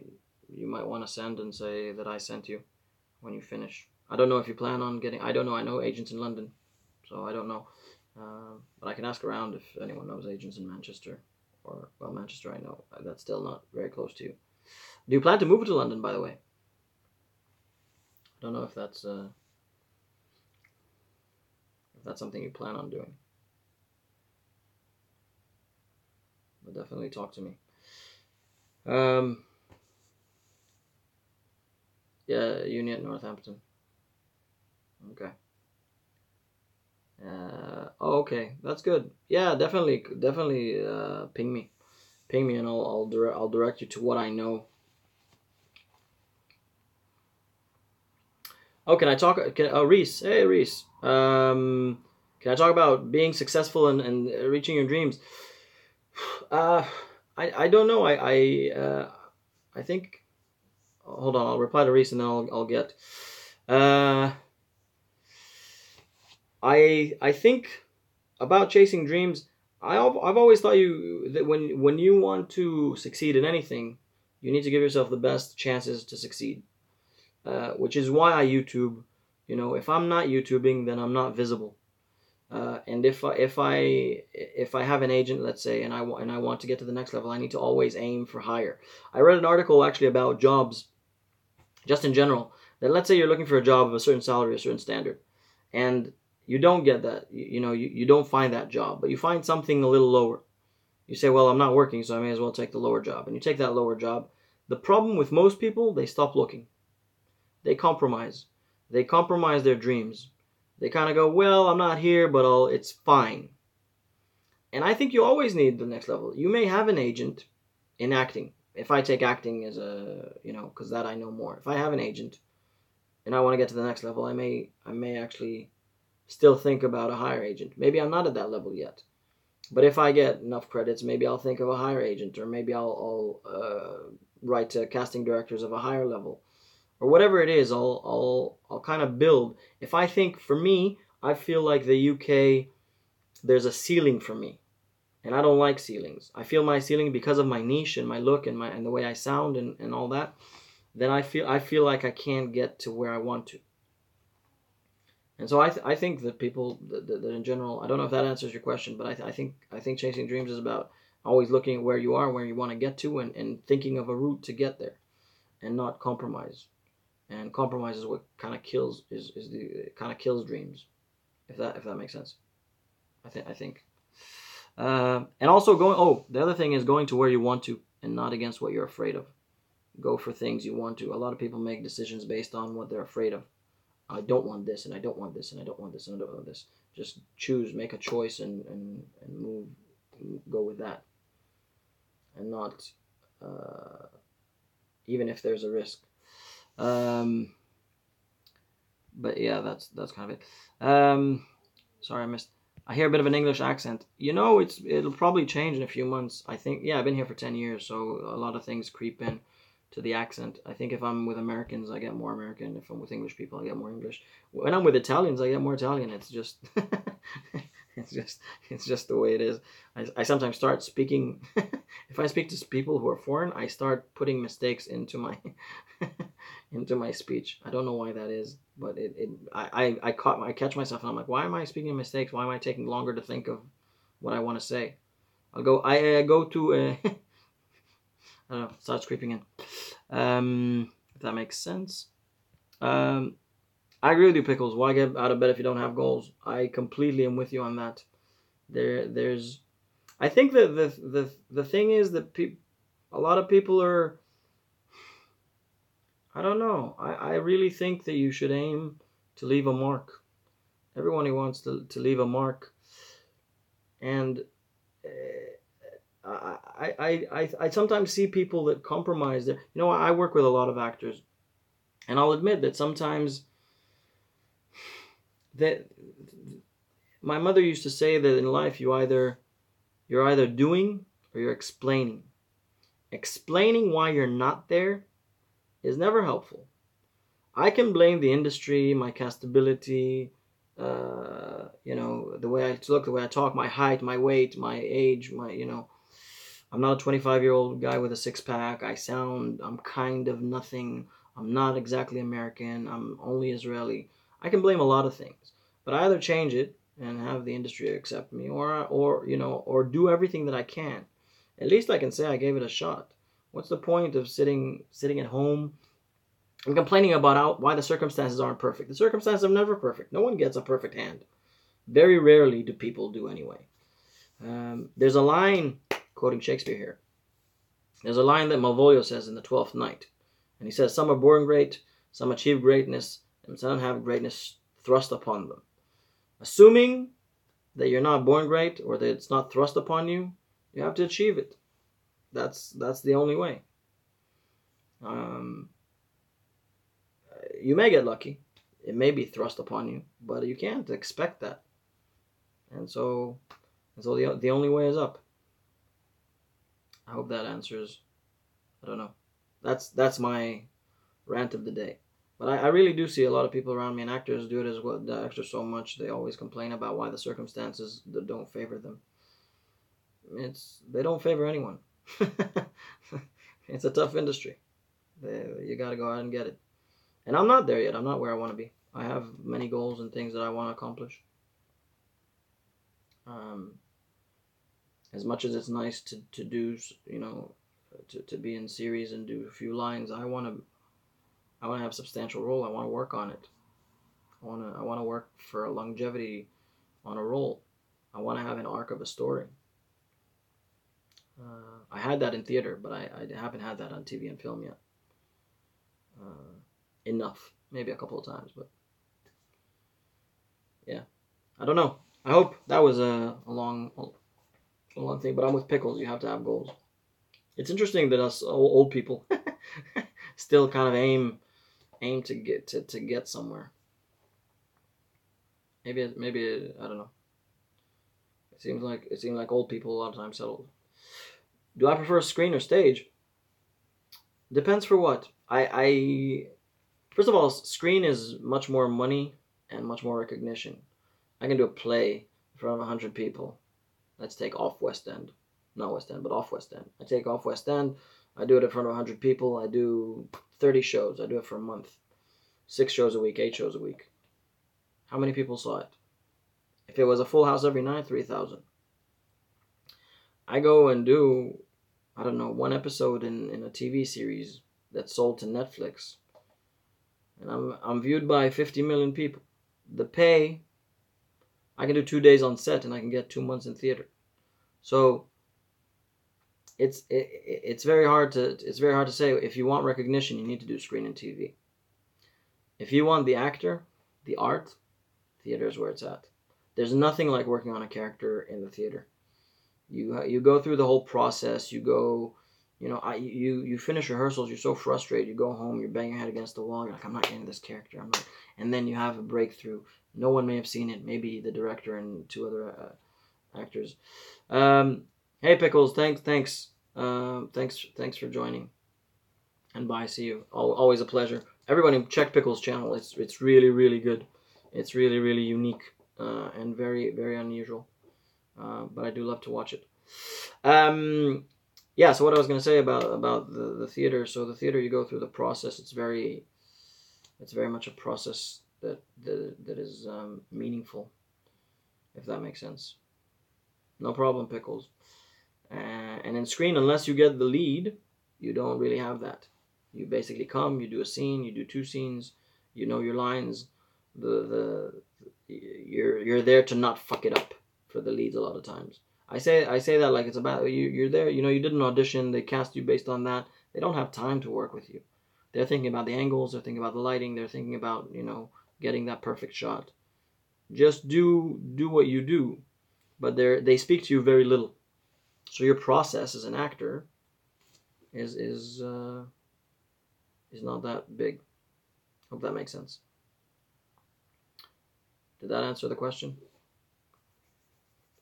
you might want to send and say that I sent you when you finish. I don't know if you plan on getting. I don't know. I know agents in London, so I don't know. But I can ask around if anyone knows agents in Manchester, or Manchester. I know that's still not very close to you. Do you plan to move to London, by the way? I don't know if that's something you plan on doing. But definitely talk to me. Yeah, uni at Northampton. Okay. Okay, that's good. Yeah, definitely. Ping me, and I'll direct you to what I know. Oh, can I talk? Reese. Hey, Reese. Can I talk about being successful and reaching your dreams? I don't know. I think. Hold on. I'll reply to Reese and then I'll get. I think about chasing dreams. I've always thought that when you want to succeed in anything, you need to give yourself the best chances to succeed. Which is why I YouTube. If I'm not YouTubing, then I'm not visible. And if I have an agent, let's say, and I want to get to the next level, I need to always aim for higher. I read an article actually about jobs, just in general, that let's say you're looking for a job of a certain salary, a certain standard, and you don't get that. You don't find that job, but you find something a little lower. You say, well, I'm not working, so I may as well take the lower job. And you take that lower job. The problem with most people, they stop looking. They compromise. They compromise their dreams. They kind of go, well, I'm not here, but it's fine. And I think you always need the next level. You may have an agent in acting. If I take acting as because that I know more. If I have an agent and I want to get to the next level, I may actually still think about a higher agent. Maybe I'm not at that level yet. But if I get enough credits, maybe I'll think of a higher agent, or maybe I'll write to casting directors of a higher level, or whatever it is. I'll kind of build. If I think, for me, I feel like the UK, there's a ceiling for me, and I don't like ceilings. I feel my ceiling because of my niche and my look and the way I sound and all that. Then I feel like I can't get to where I want to. And so I think that people that in general, I don't know if that answers your question, but I think chasing dreams is about always looking at where you are, where you want to get to, and thinking of a route to get there, and not compromise. And compromise is what kind of kills dreams, if that makes sense. I think. And also the other thing is going to where you want to, and not against what you're afraid of. Go for things you want to. A lot of people make decisions based on what they're afraid of. I don't want this, and I don't want this, and I don't want this, and I don't want this. Just choose, make a choice, and move, go with that, and not even if there's a risk. But yeah, that's kind of it. Sorry, I missed. I hear a bit of an English accent. It'll probably change in a few months. I think. Yeah, I've been here for 10 years, so a lot of things creep in to the accent. I think if I'm with Americans, I get more American. If I'm with English people, I get more English. When I'm with Italians, I get more Italian. It's just, it's just the way it is. I sometimes start speaking. If I speak to people who are foreign, I start putting mistakes into my into my speech. I don't know why that is, but I catch myself and I'm like, why am I speaking in mistakes? Why am I taking longer to think of what I want to say? I go to I don't know, starts creeping in. If that makes sense. I agree with you, Pickles. Why get out of bed if you don't have goals? I completely am with you on that. There's, I think that the thing is that a lot of people are, I don't know. I really think that you should aim to leave a mark. Everyone wants to leave a mark, and I sometimes see people that compromise their. I work with a lot of actors, and I'll admit that sometimes that my mother used to say that in life you're either doing or you're explaining. Explaining why you're not there is never helpful. I can blame the industry, my castability, the way I look, the way I talk, my height, my weight, my age, I'm not a 25-year-old guy with a six-pack. I'm kind of nothing. I'm not exactly American. I'm only Israeli. I can blame a lot of things, but I either change it and have the industry accept me, or do everything that I can. At least I can say I gave it a shot. What's the point of sitting at home and complaining about why the circumstances aren't perfect? The circumstances are never perfect. No one gets a perfect hand. Very rarely do people do anyway. There's a line, quoting Shakespeare here. There's a line that Malvolio says in The Twelfth Night. And he says, some are born great, some achieve greatness, and some have greatness thrust upon them. Assuming that you're not born great or that it's not thrust upon you, you have to achieve it. That's the only way. You may get lucky. It may be thrust upon you, but you can't expect that. And so the only way is up. I hope that answers. I don't know. That's my rant of the day. But I really do see a lot of people around me, and actors do it as well. The actors so much, they always complain about why the circumstances don't favor them. They don't favor anyone. It's a tough industry. You got to go out and get it. And I'm not there yet. I'm not where I want to be. I have many goals and things that I want to accomplish. As much as it's nice to do, to be in series and do a few lines, I want to have a substantial role. I want to work on it. I wanna work for a longevity on a role. I want to have an arc of a story. I had that in theater, but I haven't had that on TV and film yet. Enough, maybe a couple of times, but yeah, I don't know. I hope that was a long thing, but I'm with Pickles. You have to have goals. It's interesting that us old people still kind of aim to get somewhere. Maybe I don't know. It seems like old people a lot of times settle. Do I prefer screen or stage? Depends for what. I first of all, screen is much more money and much more recognition. I can do a play in front of 100 people. Let's take off West End. Not West End, but off West End. I take off West End. I do it in front of 100 people. I do 30 shows. I do it for a month. 6 shows a week, 8 shows a week. How many people saw it? If it was a full house every night, 3,000. I go and do, I don't know, 1 episode in a TV series that's sold to Netflix. And I'm viewed by 50 million people. The pay, I can do 2 days on set and I can get 2 months in theater. So it's very hard to say. If you want recognition, you need to do screen and TV. If you want the actor, the art, theater is where it's at. There's nothing like working on a character in the theater. You go through the whole process. You go, you finish rehearsals. You're so frustrated. You go home. You're banging your head against the wall. You're like, I'm not getting this character. I'm not. And then you have a breakthrough. No one may have seen it. Maybe the director and 2 other actors. Hey Pickles, thanks for joining. And bye. See you. Always a pleasure. Everybody, check Pickles' channel. It's really really good. It's really really unique and very very unusual. But I do love to watch it. Yeah. So what I was going to say about the theater. So the theater, you go through the process. It's very much a process that is meaningful, if that makes sense. No problem, Pickles. And in screen, unless you get the lead, you don't really have that. You basically come, you do a scene, you do 2 scenes, you know your lines. You're there to not fuck it up for the leads a lot of times. I say that like it's about you're there. You did an audition. They cast you based on that. They don't have time to work with you. They're thinking about the angles. They're thinking about the lighting. They're thinking about getting that perfect shot. Just do what you do, but they speak to you very little. So your process as an actor is not that big. Hope that makes sense. Did that answer the question?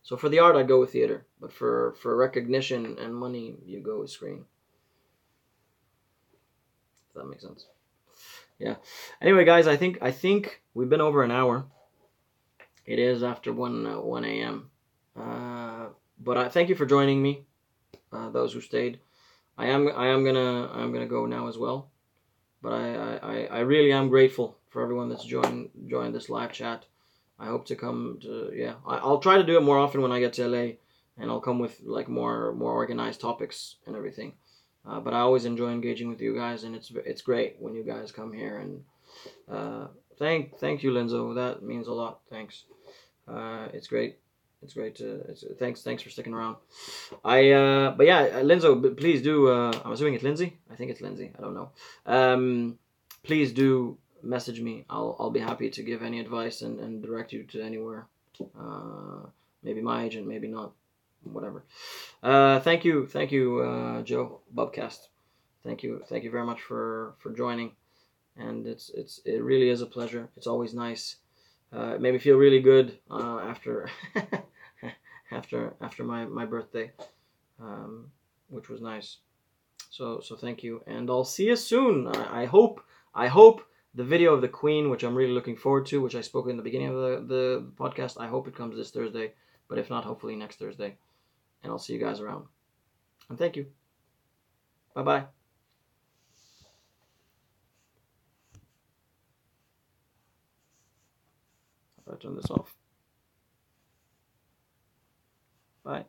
So for the art, I'd go with theater, but for recognition and money, you go with screen. If that makes sense. Yeah. Anyway, guys, I think we've been over an hour. It is after 1 a.m. But I thank you for joining me. Those who stayed. I am gonna go now as well. But I really am grateful for everyone that's joined this live chat. I hope to come to I'll try to do it more often when I get to LA, and I'll come with like more organized topics and everything. But I always enjoy engaging with you guys, and it's great when you guys come here. And thank you, Linzo. That means a lot. Thanks. It's great. It's great to. Thanks for sticking around. But yeah, Linzo, please do. I'm assuming it's Lindsay. I think it's Lindsay. I don't know. Please do message me. I'll be happy to give any advice and direct you to anywhere. Maybe my agent, maybe not. Whatever. Thank you, Joe Bubcast. Thank you very much for joining. And it really is a pleasure. It's always nice. It made me feel really good after after my birthday, which was nice. So thank you, and I'll see you soon. I hope the video of the Queen, which I'm really looking forward to, which I spoke in the beginning of the podcast, I hope it comes this Thursday, but if not, hopefully next Thursday. And I'll see you guys around. And thank you. Bye-bye. If I turn this off. Bye.